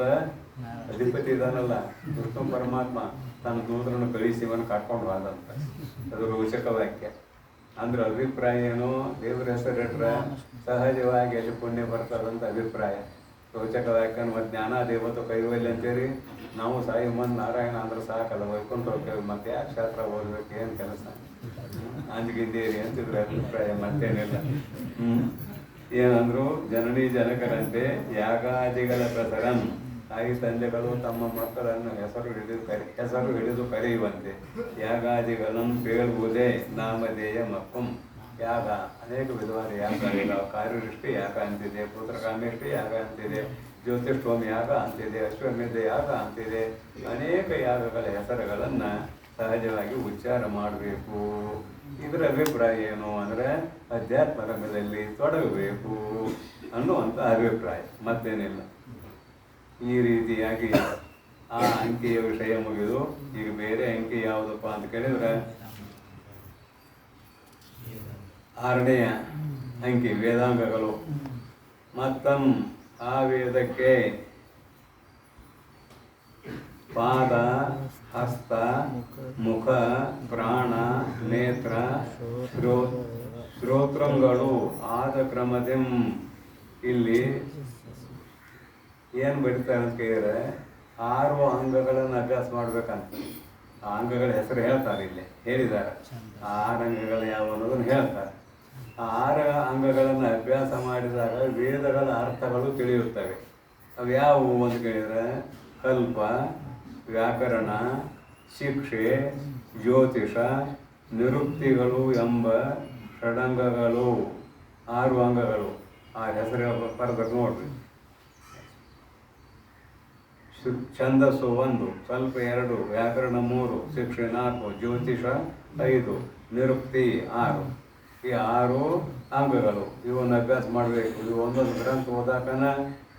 ಅಧಿಪತಿ ಇದಾನಲ್ಲ ವಿಷ್ಣು ಪರಮಾತ್ಮ, ತನ್ನ ದೂತರನ್ನು ಕಳಿಸಿ ಇವನು ಕಟ್ಕೊಂಡು ಹೋದಂತ. ಅದು ರೋಚಕ ವಾಕ್ಯ. ಅಂದ್ರೆ ಅಭಿಪ್ರಾಯ ಏನು? ದೇವರ ಹೆಸರಿಟ್ರೆ ಸಹಜವಾಗಿ ಎಲ್ಲಿ ಪುಣ್ಯ ಬರ್ತದಂತ ಅಭಿಪ್ರಾಯ. ರೋಚಕ ವಾಕ್ಯ. ಮತ್ತು ಜ್ಞಾನ ದೇವತ ಕೈವಲ್ಯ ಅಂತೇಳಿ ನಾವು ಸಾಯಿ ಮುಂದೆ ನಾರಾಯಣ ಅಂದ್ರೆ ಸಾಕಲ್ಲ, ವೈಕುಂಠ ಹೋಗ್ತೇವೆ, ಮತ್ತೆ ಯಾಕೆ ಶಾಸ್ತ್ರ ಓದ್ಬೇಕು, ಏನು ಕೆಲಸ ಅಂದ್ಗಿದ್ದೀರಿ ಅಂತಿದ್ರೆ ಅಭಿಪ್ರಾಯ, ಮತ್ತೇನಿಲ್ಲ. ಏನಂದ್ರು ಜನನಿ ಜನಕರಂತೆ ಯಾಗಾದಿಗಳ ಪ್ರಸರಂ. ತಾಯಿ ತಂದೆಗಳು ತಮ್ಮ ಮಕ್ಕಳನ್ನು ಹೆಸರು ಹಿಡಿದು ಕರೆಯುವಂತೆ ಯಾಗಾದಿಗಳನ್ನು ಕೇಳುವುದೇ ನಾಮಧೇಯ ಮಕ್ಕಂ. ಯಾಗ ಅನೇಕ ವಿಧವಾದ ಯಾಗಗಳಿವೆ. ಕಾರ್ಯದೃಷ್ಟಿ ಯಾಗ ಅಂತಿದೆ, ಪುತ್ರಕಾಮೇಷ್ಟಿ ಯಾಗ ಅಂತಿದೆ, ಜ್ಯೋತಿಷ್ಠೋಮ ಯಾಗ ಅಂತಿದೆ, ಅಶ್ವಮೇಧ ಯಾಗ ಅಂತಿದೆ. ಅನೇಕ ಯಾಗಗಳ ಹೆಸರುಗಳನ್ನು ಸಹಜವಾಗಿ ಉಚ್ಚಾರ ಮಾಡಬೇಕು. ಇದರ ಅಭಿಪ್ರಾಯ ಏನು ಅಂದರೆ ಅಧ್ಯಾತ್ಮ ರಂಗದಲ್ಲಿ ತೊಡಗಬೇಕು ಅನ್ನುವಂಥ ಅಭಿಪ್ರಾಯ, ಮತ್ತೇನಿಲ್ಲ. ಈ ರೀತಿಯಾಗಿ ಆ ಅಂಕಿಯ ವಿಷಯ ಮುಗಿದು ಈಗ ಬೇರೆ ಅಂಕಿ ಯಾವುದಪ್ಪ ಅಂತ ಕೇಳಿದ್ರೆ 6ನೆಯ ಅಂಕಿ ವೇದಾಂಗಗಳು. ಮತ್ತಂ ಆ ವೇದಕ್ಕೆ ಪಾದ, ಹಸ್ತ, ಮುಖ, ಪ್ರಾಣ, ನೇತ್ರ, ಶ್ರೋತ್ರಗಳು ಆದ ಕ್ರಮದಂ. ಇಲ್ಲಿ ಏನು ಬರೀತಾರೆ ಅಂತ ಕೇಳಿದ್ರೆ 6 ಅಂಗಗಳನ್ನು ಅಭ್ಯಾಸ ಮಾಡ್ಬೇಕಂತ. ಆ ಅಂಗಗಳ ಹೆಸರು ಹೇಳ್ತಾರೆ, ಇಲ್ಲಿ ಹೇಳಿದ್ದಾರೆ. ಆ 6 ಅಂಗಗಳು ಯಾವ ಅನ್ನೋದನ್ನು ಹೇಳ್ತಾರೆ. ಆ 6 ಅಂಗಗಳನ್ನು ಅಭ್ಯಾಸ ಮಾಡಿದಾಗ ವೇದಗಳ ಅರ್ಥಗಳು ತಿಳಿಯುತ್ತವೆ. ಅವು ಯಾವುವು ಅಂತ ಕೇಳಿದರೆ ಕಲ್ಪ, ವ್ಯಾಕರಣ, ಶಿಕ್ಷೆ, ಜ್ಯೋತಿಷ, ನಿರುಕ್ತಿಗಳು ಎಂಬ ಷಡಂಗಗಳು. 6 ಅಂಗಗಳು. ಆ ಹೆಸರು ಬರಬೇಕು ನೋಡ್ರಿ. ಛಂದಸ್ಸು 1, ಕಲ್ಪ 2, ವ್ಯಾಕರಣ 3, ಶಿಕ್ಷೆ 4, ಜ್ಯೋತಿಷ 5, ನಿರುಕ್ತಿ 6. ಈ 6 ಅಂಗಗಳು ಇವನ್ನು ಅಭ್ಯಾಸ ಮಾಡಬೇಕು. ಇದು ಒಂದೊಂದು ಗ್ರಂಥ ಓದಾಕನ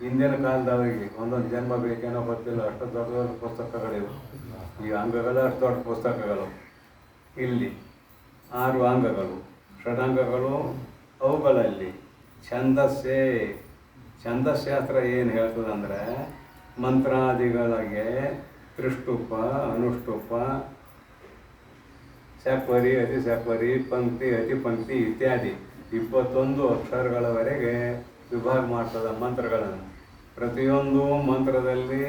ಹಿಂದಿನ ಕಾಲದವರಿಗೆ ಒಂದೊಂದು ಜನ್ಮ ಬೇಕೇನೋ ಗೊತ್ತಿಲ್ಲ, ಅಷ್ಟು ದೊಡ್ಡ ದೊಡ್ಡ ಪುಸ್ತಕಗಳಿವೆ. ಈ ಅಂಗಗಳು ಅಷ್ಟು ದೊಡ್ಡ ಪುಸ್ತಕಗಳು. ಇಲ್ಲಿ 6 ಅಂಗಗಳು, ಷಡಂಗಗಳು. ಅವುಗಳಲ್ಲಿ ಛಂದಶಾಸ್ತ್ರ ಏನು ಹೇಳ್ತದಂದ್ರೆ ಮಂತ್ರಾದಿಗಳಿಗೆ ತ್ರಿಷ್ಟುಪ, ಅನುಷ್ಟುಪ, ಸಪರಿ, ಅತಿ ಸಪರಿ, ಪಂಕ್ತಿ, ಅತಿ ಪಂಕ್ತಿ ಇತ್ಯಾದಿ 21 ಅಕ್ಷರಗಳವರೆಗೆ ವಿಭಾಗ ಮಾಡ್ತದೆ ಮಂತ್ರಗಳನ್ನು. ಪ್ರತಿಯೊಂದು ಮಂತ್ರದಲ್ಲಿ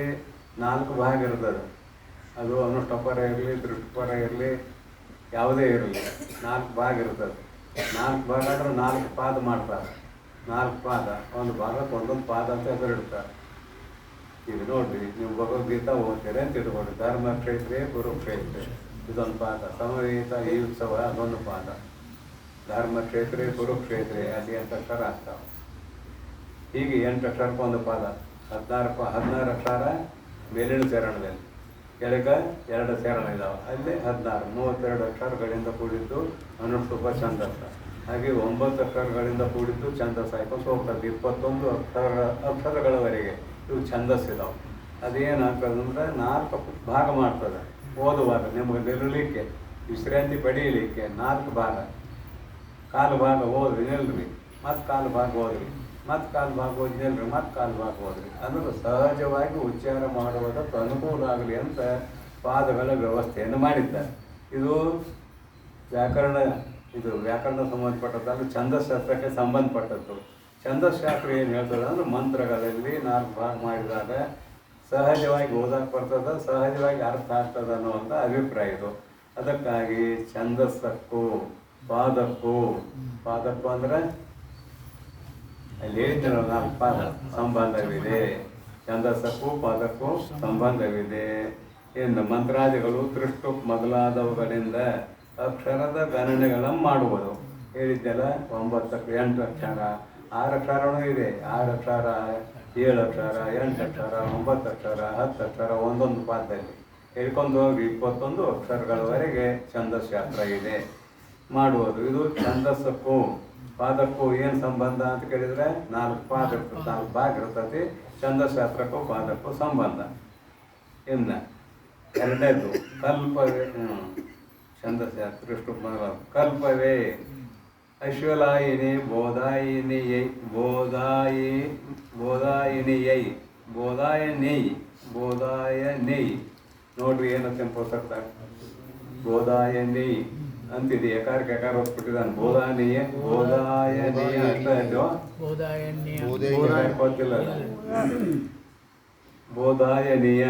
4 ಭಾಗ ಇರ್ತದೆ. ಅದು ಅನುಷ್ಟಪರ ಇರಲಿ, ದೃಷ್ಟಪರ ಇರಲಿ, ಯಾವುದೇ ಇರಲಿ 4 ಭಾಗ ಇರ್ತದೆ. 4 ಭಾಗ ಅಂದ್ರೆ 4 ಪಾದ ಮಾಡ್ತಾರೆ. 4 ಪಾದ, ಒಂದು ಭಾಗಕ್ಕೆ ಒಂದೊಂದು ಪಾದ ಅಂತ ಹೆಸರಿಡ್ತಾರೆ. ಈಗ ನೋಡ್ರಿ, ನೀವು ಭಗವದ್ಗೀತಾ ಓದ್ತೀರಿ ಅಂತ ಇಟ್ಕೊಡ್ರಿ. ಧರ್ಮಕ್ಷೇತ್ರ, ಕುರುಕ್ಷೇತ್ರ ಇದೊಂದು ಪಾದ. ಸಮವೇತ ಈ ಉತ್ಸವ ಅದೊಂದು ಪಾದ. ಧರ್ಮಕ್ಷೇತ್ರ, ಕುರುಕ್ಷೇತ್ರ ಅಲ್ಲಿ 8 ಅಕ್ಷರ ಆಗ್ತಾವೆ. ಹೀಗೆ 8 ಅಕ್ಷರಕ್ಕೆ ಒಂದು ಪಾದ. 16 ಅಕ್ಷರ ಮೇಲಿನ ಚರಣದಲ್ಲಿ, ಕೆಳಗೆ 2 ಚರಣ ಇದಾವೆ, ಅಲ್ಲಿ 16, 32 ಅಕ್ಷರಗಳಿಂದ ಕೂಡಿದ್ದು ಅನುಷ್ಟುಪ ಛಂದಸ್ಸ. ಹಾಗೆ 9 ಅಕ್ಷರಗಳಿಂದ ಕೂಡಿದ್ದು ಛಂದಸ್ಸ ಹಾಕೊಂಡು ಹೋಗ್ತದೆ. 21 ಅಕ್ಷರಗಳವರೆಗೆ ಇವು ಛಂದಸ್ಸಿದಾವೆ. ಅದೇನಾಗ್ತದಂದ್ರೆ 4 ಭಾಗ ಮಾಡ್ತದೆ. ಓದುವಾಗ ನಿಮಗೆ ನಿಲ್ಲಲಿಕ್ಕೆ, ವಿಶ್ರಾಂತಿ ಪಡೀಲಿಕ್ಕೆ 4 ಭಾಗ. ಕಾಲು ಭಾಗ ಓದ್ರಿ, ನಿಲ್ರಿ, ಮತ್ತು ಕಾಲು ಭಾಗ ಓದ್ರಿ, ಮತ್ತು ಕಾಲು ಭಾಗ ಓದಿ ನಿಲ್ರಿ, ಮತ್ತು ಕಾಲು ಭಾಗ ಓದ್ರಿ. ಅಂದ್ರೆ ಸಹಜವಾಗಿ ಉಚ್ಚಾರ ಮಾಡುವುದಕ್ಕೆ ಅನುಕೂಲ ಆಗಲಿ ಅಂತ ಪಾದಗಳ ವ್ಯವಸ್ಥೆಯನ್ನು ಮಾಡಿದ್ದಾರೆ. ಇದು ವ್ಯಾಕರಣ ಸಂಬಂಧಪಟ್ಟದ್ದು, ಛಂದಶಾಸ್ತ್ರಕ್ಕೆ ಸಂಬಂಧಪಟ್ಟದ್ದು. ಛಂದಶಾಸ್ತ್ರ ಏನು ಹೇಳ್ತದೆ ಅಂದ್ರೆ ಮಂತ್ರಗಳಲ್ಲಿ 4 ಭಾಗ ಮಾಡಿದಾಗ ಸಹಜವಾಗಿ ಓದಕ್ಕೆ ಬರ್ತದೆ, ಸಹಜವಾಗಿ ಅರ್ಥ ಆಗ್ತದೆ ಅನ್ನುವಂಥ ಅಭಿಪ್ರಾಯ ಇದು. ಅದಕ್ಕಾಗಿ ಛಂದಸ್ಸಕ್ಕೂ ಪಾದಕ್ಕೂ ಅಂದರೆ ಅಲ್ಲಿ ಹೇಳ್ತೀನೋ 4 ಪಾದ ಸಂಬಂಧವಿದೆ. ಛಂದಸ್ಸಕ್ಕೂ ಪಾದಕ್ಕೂ ಸಂಬಂಧವಿದೆ. ಇನ್ನು ಮಂತ್ರಾದಿಗಳು ತ್ರಿಷ್ಟು ಮೊದಲಾದವುಗಳಿಂದ ಅಕ್ಷರದ ಗಣನೆಗಳನ್ನು ಮಾಡುವುದು. ಹೇಳಿದ್ದೆಲ್ಲ 9 8 ಅಕ್ಷರ, 6 ಅಕ್ಷರನೂ ಇದೆ. 6 ಅಕ್ಷರ, 7 ಅಕ್ಷರ, 8 ಅಕ್ಷರ, 9 ಅಕ್ಷರ, 10 ಅಕ್ಷರ ಒಂದೊಂದು ಪಾದದಲ್ಲಿ ಹೇಳ್ಕೊಂಡು ಹೋಗಿ 21 ಅಕ್ಷರಗಳವರೆಗೆ ಛಂದಶಾಸ್ತ್ರ ಇದೆ ಮಾಡುವುದು. ಇದು ಛಂದಸ್ಸಕ್ಕೂ ಪಾದಕ್ಕೂ ಏನು ಸಂಬಂಧ ಅಂತ ಕೇಳಿದರೆ 4 ಪಾದ ಇರ್ತದೆ, 4 ಭಾಗ ಇರ್ತದೆ. ಛಂದಶಾಸ್ತ್ರಕ್ಕೂ ಪಾದಕ್ಕೂ ಸಂಬಂಧ. ಇನ್ನು 2ನೇದು ಕಲ್ಪವೇ. ಛಂದಶಾಸ್ತ್ರ ಇಷ್ಟು ಕಲ್ಪವೇ ಅಶ್ವಲಾಯಿನಿ ಬೋಧಾಯನೈ ನೋಡ್ರಿ ಏನಂತ ಪುಸ್ತಕ ಬೋಧಾಯನೈ ಅಂತಿದೆ. ಎಕಾರ ಹೊತ್ಬಿಟ್ಟಿದ್ದಾನೆ. ಬೋಧಾಯನೀಯ ಗೊತ್ತಿಲ್ಲ. ಬೋಧಾಯನೀಯ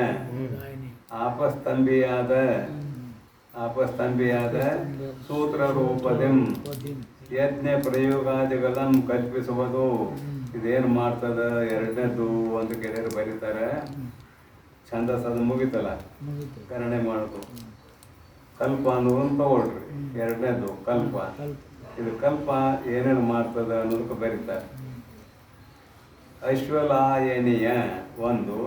ಆಪಸ್ತಂಭಿಯಾದ ಸೂತ್ರ ರೂಪದಂ ಯಜ್ಞ ಪ್ರಯೋಗಾದಿಗಳನ್ನು ಕಲ್ಪಿಸುವುದು. ಇದೇನು ಮಾಡ್ತದ? ಎರಡನೇದು ಒಂದು ಗೆಳೆಯರು ಬರೀತಾರೆ, ಛಂದಸ್ಸದು ಮುಗಿತಲ್ಲ, ಕರಣೆ ಮಾಡೋದು. ಕಲ್ಪ ಅನ್ನೋದನ್ನು ತಗೊಳ್ರಿ. ಎರಡನೇದು ಕಲ್ಪ. ಇದು ಕಲ್ಪ ಏನೇನು ಮಾಡ್ತದ ಅನ್ನೋದಕ್ಕೆ ಬರೀತಾರೆ. ಅಶ್ವಲಾಯನೀಯ 1,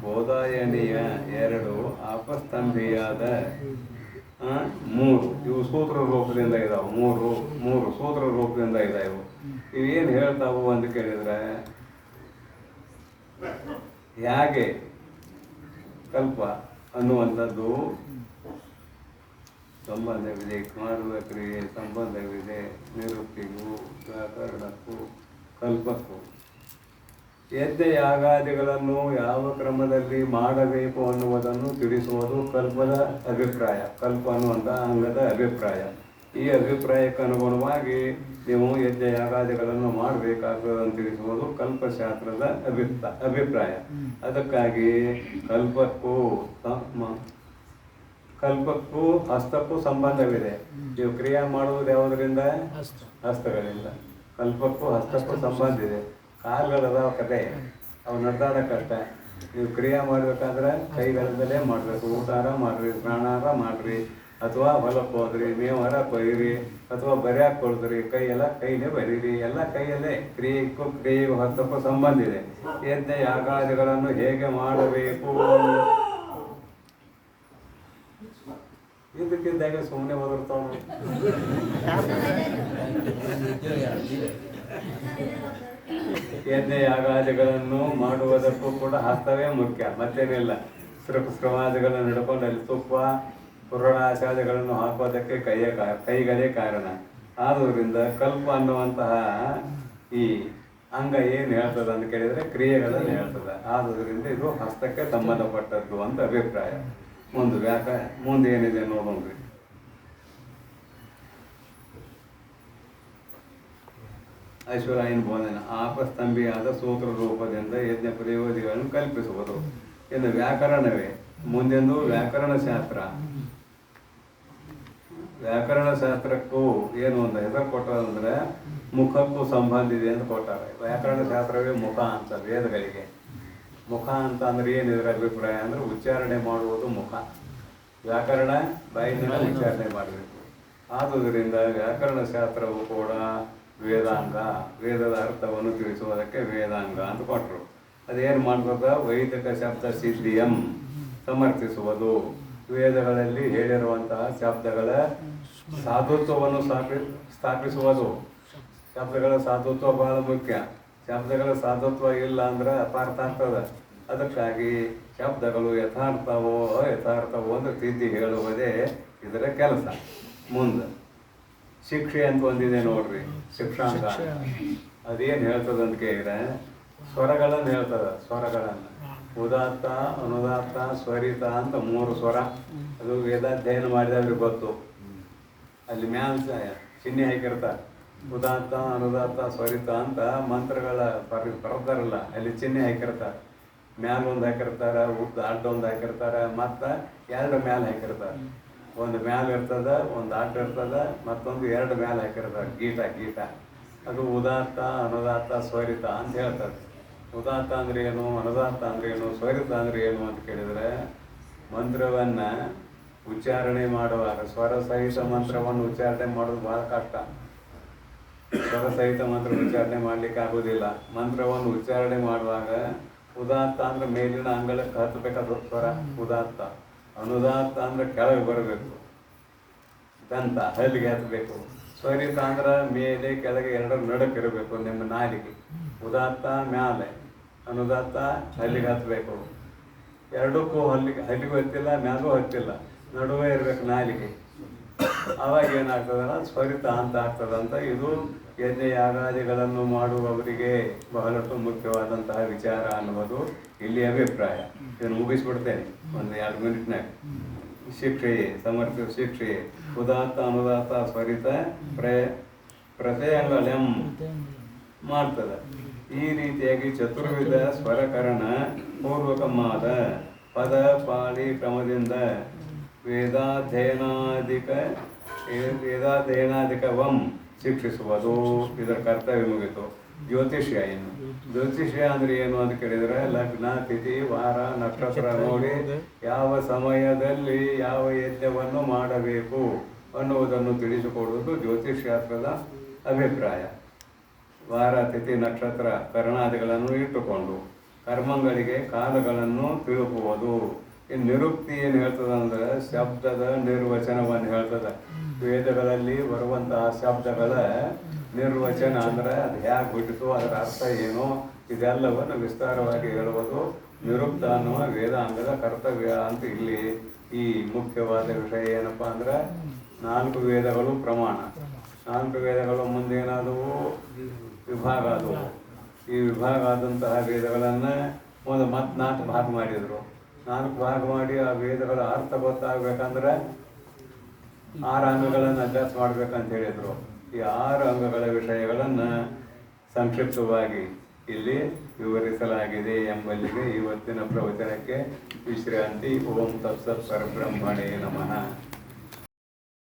ಬೋಧಾಯನೀಯ 2, ಅಪಸ್ತಂಭೀಯಾದ 3. ಇವು ಸೂತ್ರ ರೂಪದಿಂದ ಇದಾವೆ. ಮೂರು ಸೂತ್ರ ರೂಪದಿಂದ ಇದಾವೆ. ಇವೇನು ಹೇಳ್ತಾವು ಅಂತ ಕೇಳಿದ್ರೆ, ಹೇಗೆ ಕಲ್ಪ ಅನ್ನುವಂಥದ್ದು ಸಂಬಂಧವಿದೆ, ಮಾಡುವ ಕ್ರಿಯೆ ಸಂಬಂಧವಿದೆ, ನಿರುಕ್ತಿಗೂ ವ್ಯಾಕರಣಕ್ಕೂ ಕಲ್ಪಕ್ಕೂ. ಯಜ್ಞ ಯಾಗಾದಿಗಳನ್ನು ಯಾವ ಕ್ರಮದಲ್ಲಿ ಮಾಡಬೇಕು ಅನ್ನುವುದನ್ನು ತಿಳಿಸುವುದು ಕಲ್ಪದ ಅಭಿಪ್ರಾಯ. ಕಲ್ಪ ಅನ್ನುವಂಥ ಅಂಗದ ಅಭಿಪ್ರಾಯ. ಈ ಅಭಿಪ್ರಾಯಕ್ಕೆ ಅನುಗುಣವಾಗಿ ನೀವು ಯಜ್ಞ ಯಾಗಾದಿಗಳನ್ನು ಮಾಡಬೇಕಾಗುವುದನ್ನು ತಿಳಿಸುವುದು ಕಲ್ಪಶಾಸ್ತ್ರದ ಅಭಿಪ್ರಾಯ. ಅದಕ್ಕಾಗಿ ಕಲ್ಪಕ್ಕೂ ಹಸ್ತಕ್ಕೂ ಸಂಬಂಧವಿದೆ. ನೀವು ಕ್ರಿಯೆ ಮಾಡುವುದು ಯಾವುದರಿಂದ? ಹಸ್ತಗಳಿಂದ. ಕಲ್ಪಕ್ಕೂ ಹಸ್ತಕ್ಕೂ ಸಂಬಂಧ ಇದೆ. ಕಾಲುಗಳದ ಕತೆ, ಅವು ನಡ್ದಾಡಕ್ಕಷ್ಟ. ನೀವು ಕ್ರಿಯೆ ಮಾಡಬೇಕಾದ್ರೆ ಕೈಗಳಿಂದಲೇ ಮಾಡಬೇಕು. ಊಟಾರ ಮಾಡಿರಿ, ಸ್ನಾನಾರ ಮಾಡಿರಿ, ಅಥವಾ ಹೊಲಕ್ಕೆ ಹೋದ್ರಿ, ಮೇವಾರ ಕೊಯ್ಯಿರಿ, ಅಥವಾ ಬರೆಯಾಕೆ ಕೊಡಿದ್ರಿ, ಕೈಯಲ್ಲೇ ಬರೀರಿ. ಎಲ್ಲ ಕೈಯಲ್ಲೇ. ಕ್ರಿಯೆಗೂ ಹಸ್ತಕ್ಕೂ ಸಂಬಂಧ ಇದೆ. ಯಜ್ಞ ಯಾಗಾದಿಗಳನ್ನು ಹೇಗೆ ಮಾಡಬೇಕು ಇದಕ್ಕಿದ್ದಾಗ ಸುಮ್ಮನೆ ಒದರ್ತಾವ. ಯಜ್ಞ ಯಾಗಾದಿಗಳನ್ನು ಮಾಡುವುದಕ್ಕೂ ಕೂಡ ಹಸ್ತವೇ ಮುಖ್ಯ, ಮತ್ತೇನಿಲ್ಲ. ಸ್ರವಾದಿಗಳನ್ನು ನಡ್ಕೊಂಡು ಅಲ್ಲಿ ತುಪ್ಪ ಪುರಾಣಾಚಾರ್ಯಗಳನ್ನು ಹಾಕೋದಕ್ಕೆ ಕೈಗಳೇ ಕಾರಣ. ಆದುದರಿಂದ ಕಲ್ಪ ಅನ್ನುವಂತಹ ಈ ಅಂಗ ಏನು ಹೇಳ್ತದೆ ಅಂತ ಕೇಳಿದರೆ ಕ್ರಿಯೆಗಳನ್ನು ಹೇಳ್ತದೆ. ಆದುದರಿಂದ ಇದು ಹಸ್ತಕ್ಕೆ ಸಂಬಂಧಪಟ್ಟದ್ದು ಅಂತ ಅಭಿಪ್ರಾಯ. ಮುಂದೆ ಏನಿದೆ ನೋಡೋಣ್ರಿ. ಐಶ್ವರ್ಯನ ಬೋಧನೆ ಆಪಸ್ತಂಭಿಯಾದ ಸೂತ್ರ ರೂಪದಿಂದ ಯಜ್ಞ ಪ್ರಯೋಜಗಳನ್ನು ಕಲ್ಪಿಸುವುದು. ಇನ್ನು ವ್ಯಾಕರಣವೇ ಮುಂದೆಂದು ವ್ಯಾಕರಣಶಾಸ್ತ್ರಕ್ಕೂ ಏನು ಒಂದು ಹೆಸರು ಕೊಟ್ಟದಂದ್ರೆ ಮುಖಕ್ಕೂ ಸಂಬಂಧ ಇದೆ ಅಂತ ಕೊಟ್ಟಾರೆ. ವ್ಯಾಕರಣಶಾಸ್ತ್ರವೇ ಮುಖ ಅಂತ. ವೇದಗಳಿಗೆ ಮುಖ ಅಂತ ಅಂದ್ರೆ ಏನಿದ್ರ ಅಭಿಪ್ರಾಯ ಅಂದ್ರೆ ಉಚ್ಚಾರಣೆ ಮಾಡುವುದು ಮುಖ. ವ್ಯಾಕರಣ ಬಾಯಿನಿಂದ ಉಚ್ಚಾರಣೆ ಮಾಡಬೇಕು. ಆದುದರಿಂದ ವ್ಯಾಕರಣಶಾಸ್ತ್ರವು ಕೂಡ ವೇದಾಂಗ, ವೇದದ ಅರ್ಥವನ್ನು ತಿಳಿಸುವುದಕ್ಕೆ ವೇದಾಂಗ ಅಂತ ಕೊಟ್ಟರು. ಅದೇನು ಮಾಡ್ತದ? ವೈದಿಕ ಶಬ್ದ ಸಿದ್ಧಿಯಂ ಸಮರ್ಥಿಸುವುದು. ವೇದಗಳಲ್ಲಿ ಹೇಳಿರುವಂತಹ ಶಬ್ದಗಳ ಸಾಧುತ್ವವನ್ನು ಸ್ಥಾಪಿಸುವುದು. ಶಬ್ದಗಳ ಸಾಧುತ್ವ ಬಹಳ ಮುಖ್ಯ. ಶಬ್ದಗಳ ಸಾಧುತ್ವ ಇಲ್ಲ ಅಂದ್ರೆ ಅಪಾರ್ಥ ಆಗ್ತದೆ. ಅದಕ್ಕಾಗಿ ಶಬ್ದಗಳು ಯಥಾರ್ಥವೋ ಅಯಥಾರ್ಥವೋ ಅಂತ ತಿದ್ದಿ ಹೇಳುವುದೇ ಇದರ ಕೆಲಸ. ಮುಂದೆ ಶಿಕ್ಷೆ ಅಂತ ಒಂದಿದೆ ನೋಡ್ರಿ, ಶಿಕ್ಷಾಂಗ. ಅದೇನು ಹೇಳ್ತದೆ ಅಂತ ಕೇಳಿದ್ರೆ ಸ್ವರಗಳನ್ನು ಹೇಳ್ತದೆ. ಸ್ವರಗಳನ್ನು ಉದಾತ್ತ, ಅನುದಾತ್ತ, ಸ್ವರಿತ ಅಂತ 3 ಸ್ವರ. ಅದು ವೇದಾಧ್ಯಯನ ಮಾಡಿದವ್ರಿಗೆ ಗೊತ್ತು. ಅಲ್ಲಿ ಮ್ಯಾಲ ಚಿಹ್ನೆ ಹಾಕಿರ್ತಾರೆ. ಉದಾತ್ತ, ಅನುದಾತ್ತ, ಸ್ವರಿತ ಅಂತ ಮಂತ್ರಗಳ ಬರ್ತಾರಲ್ಲ, ಅಲ್ಲಿ ಚಿಹ್ನೆ ಹಾಕಿರ್ತಾರೆ. ಮ್ಯಾಲ ಒಂದು ಹಾಕಿರ್ತಾರೆ, ಅಡ್ಡೊಂದು ಹಾಕಿರ್ತಾರೆ, ಮತ್ತು 2 ಮ್ಯಾಲ ಹಾಕಿರ್ತಾರೆ. ಒಂದು ಮ್ಯಾಲ ಇರ್ತದೆ, ಒಂದು ಅಡ್ಡ ಇರ್ತದೆ, ಮತ್ತೊಂದು 2 ಮ್ಯಾಲ ಹಾಕಿರ್ತಾರೆ. ಗೀಟ ಅದು ಉದಾತ್ತ, ಅನುದಾತ್ತ, ಸ್ವರಿತ ಅಂತ ಹೇಳ್ತಾರೆ. ಉದಾತ್ತ ಅಂದ್ರೆ ಏನು, ಅನುದಾತ್ತ ಅಂದ್ರೆ ಏನು, ಸ್ವರಿತ ಅಂದ್ರೆ ಏನು ಅಂತ ಕೇಳಿದರೆ ಮಂತ್ರವನ್ನು ಉಚ್ಚಾರಣೆ ಮಾಡುವಾಗ ಸ್ವರ ಸಹಿತ ಮಂತ್ರವನ್ನು ಉಚ್ಚಾರಣೆ ಮಾಡೋದು ಭಾಳ ಕಷ್ಟ. ಸ್ವರ ಸಹಿತ ಮಂತ್ರ ಉಚ್ಚಾರಣೆ ಮಾಡಲಿಕ್ಕೆ ಆಗೋದಿಲ್ಲ. ಮಂತ್ರವನ್ನು ಉಚ್ಚಾರಣೆ ಮಾಡುವಾಗ ಉದಾತ್ತ ಅಂದ್ರೆ ಮೇಲಿನ ಅಂಗಳಕ್ಕೆ ಹತ್ತಬೇಕಾದ ಸ್ವರ ಉದಾತ್ತ. ಅನುದಾತ್ತ ಅಂದ್ರೆ ಕೆಳಗೆ ಬರಬೇಕು, ದಂತ ಹಲ್ಲಿಗೆ ಹತ್ತಬೇಕು. ಸ್ವರಿತ ಅಂದ್ರೆ ಮೇಲೆ ಕೆಳಗೆ 2 ನಡಕ್ಕಿರಬೇಕು ನಿಮ್ಮ ನಾಲಿಗೆ. ಉದಾತ್ತ ಮ್ಯಾಲೆ, ಅನುದಾತ್ತ ಹಲ್ಲಿಗೆ ಹತ್ತಬೇಕು. 2ಕ್ಕೂ ಹಲ್ಲಿಗೂ ಹತ್ತಿಲ್ಲ, ಮ್ಯಾಗೂ ಹತ್ತಿಲ್ಲ, ನಡುವೆ ಇರಬೇಕು ನಾಲಿಗೆ. ಆವಾಗ ಏನಾಗ್ತದಲ್ಲ ಸ್ವರಿತ ಅಂತ ಆಗ್ತದಂತ. ಇದು ಯಜ್ಞ ಯಾಗಾದಿಗಳನ್ನು ಮಾಡುವವರಿಗೆ ಬಹಳಷ್ಟು ಮುಖ್ಯವಾದಂತಹ ವಿಚಾರ ಅನ್ನುವುದು ಇಲ್ಲಿ ಅಭಿಪ್ರಾಯ. ಇದನ್ನು ಮುಗಿಸ್ಬಿಡ್ತೇನೆ ಒಂದು 2 ಮಿನಿಟ್ನಾಗ. ಶಿಕ್ಷೆಯೇ ಶಿಕ್ಷೆಯೇ ಉದಾತ್ತ, ಅನುದಾತ್ತ, ಸ್ವರಿತ ಪ್ರತ್ಯಯಗಳಂ ಮಾಡ್ತದೆ. ಈ ರೀತಿಯಾಗಿ ಚತುರ್ವಿಧ ಸ್ವರಕರಣ ಪೂರ್ವಕವಾದ ಪದ ಪಾಳಿ ಕ್ರಮದಿಂದ ವೇದಾಧ್ಯಯನಾಧಿಕವಂ ಶಿಕ್ಷಿಸುವುದು ಇದರ ಕರ್ತವ್ಯ ಮುಗಿತು. ಜ್ಯೋತಿಷ್ಯ ಏನು? ಜ್ಯೋತಿಷ್ಯ ಅಂದರೆ ಏನು ಅಂತ ಕೇಳಿದರೆ ಲಗ್ನ, ತಿಥಿ, ವಾರ, ನಕ್ಷತ್ರ ನೋಡಿ ಯಾವ ಸಮಯದಲ್ಲಿ ಯಾವ ಯಜ್ಞವನ್ನು ಮಾಡಬೇಕು ಅನ್ನುವುದನ್ನು ತಿಳಿಸಿಕೊಡುವುದು ಜ್ಯೋತಿಷ್ಶಾಸ್ತ್ರದ ಅಭಿಪ್ರಾಯ. ವಾರ, ತಿಥಿ, ನಕ್ಷತ್ರ, ಕರ್ಣಾದಿಗಳನ್ನು ಇಟ್ಟುಕೊಂಡು ಕರ್ಮಗಳಿಗೆ ಕಾಲಗಳನ್ನು ತಿಳುಕುವುದು. ಈ ನಿರುಕ್ತಿ ಏನು ಹೇಳ್ತದೆ ಅಂದರೆ ಶಬ್ದದ ನಿರ್ವಚನವನ್ನು ಹೇಳ್ತದೆ. ವೇದಗಳಲ್ಲಿ ಬರುವಂತಹ ಶಬ್ದಗಳ ನಿರ್ವಚನ ಅಂದರೆ ಅದು ಹೇಗೆ ಬಿಟ್ಟಿತು, ಅದರ ಅರ್ಥ ಏನು, ಇದೆಲ್ಲವನ್ನು ವಿಸ್ತಾರವಾಗಿ ಹೇಳುವುದು ನಿರುಕ್ತ ಅನ್ನುವ ವೇದಾಂಗದ ಕರ್ತವ್ಯ ಅಂತ. ಇಲ್ಲಿ ಈ ಮುಖ್ಯವಾದ ವಿಷಯ ಏನಪ್ಪ ಅಂದರೆ 4 ವೇದಗಳು ಪ್ರಮಾಣ. 4 ವೇದಗಳು ಮುಂದೇನಾದವು ವಿಭಾಗ ಆದವು. ಈ ವಿಭಾಗ ಆದಂತಹ ವೇದಗಳನ್ನು ಮತ್ತೆ 4 ಭಾಗ ಮಾಡಿದರು. 4 ಭಾಗ ಮಾಡಿ ಆ ವೇದಗಳ ಅರ್ಥ ಗೊತ್ತಾಗಬೇಕಂದ್ರೆ 6 ಅಂಗಗಳನ್ನು ಅಭ್ಯಾಸ ಮಾಡ್ಬೇಕಂತ ಹೇಳಿದರು. ಈ 6 ಅಂಗಗಳ ವಿಷಯಗಳನ್ನು ಸಂಕ್ಷಿಪ್ತವಾಗಿ ಇಲ್ಲಿ ವಿವರಿಸಲಾಗಿದೆ ಎಂಬಲ್ಲಿಗೆ ಇವತ್ತಿನ ಪ್ರವಚನಕ್ಕೆ ವಿಶ್ರಾಂತಿ. ಓಂ ತತ್ಸತ್ ಪರಬ್ರಹ್ಮಣೇ ನಮಃ.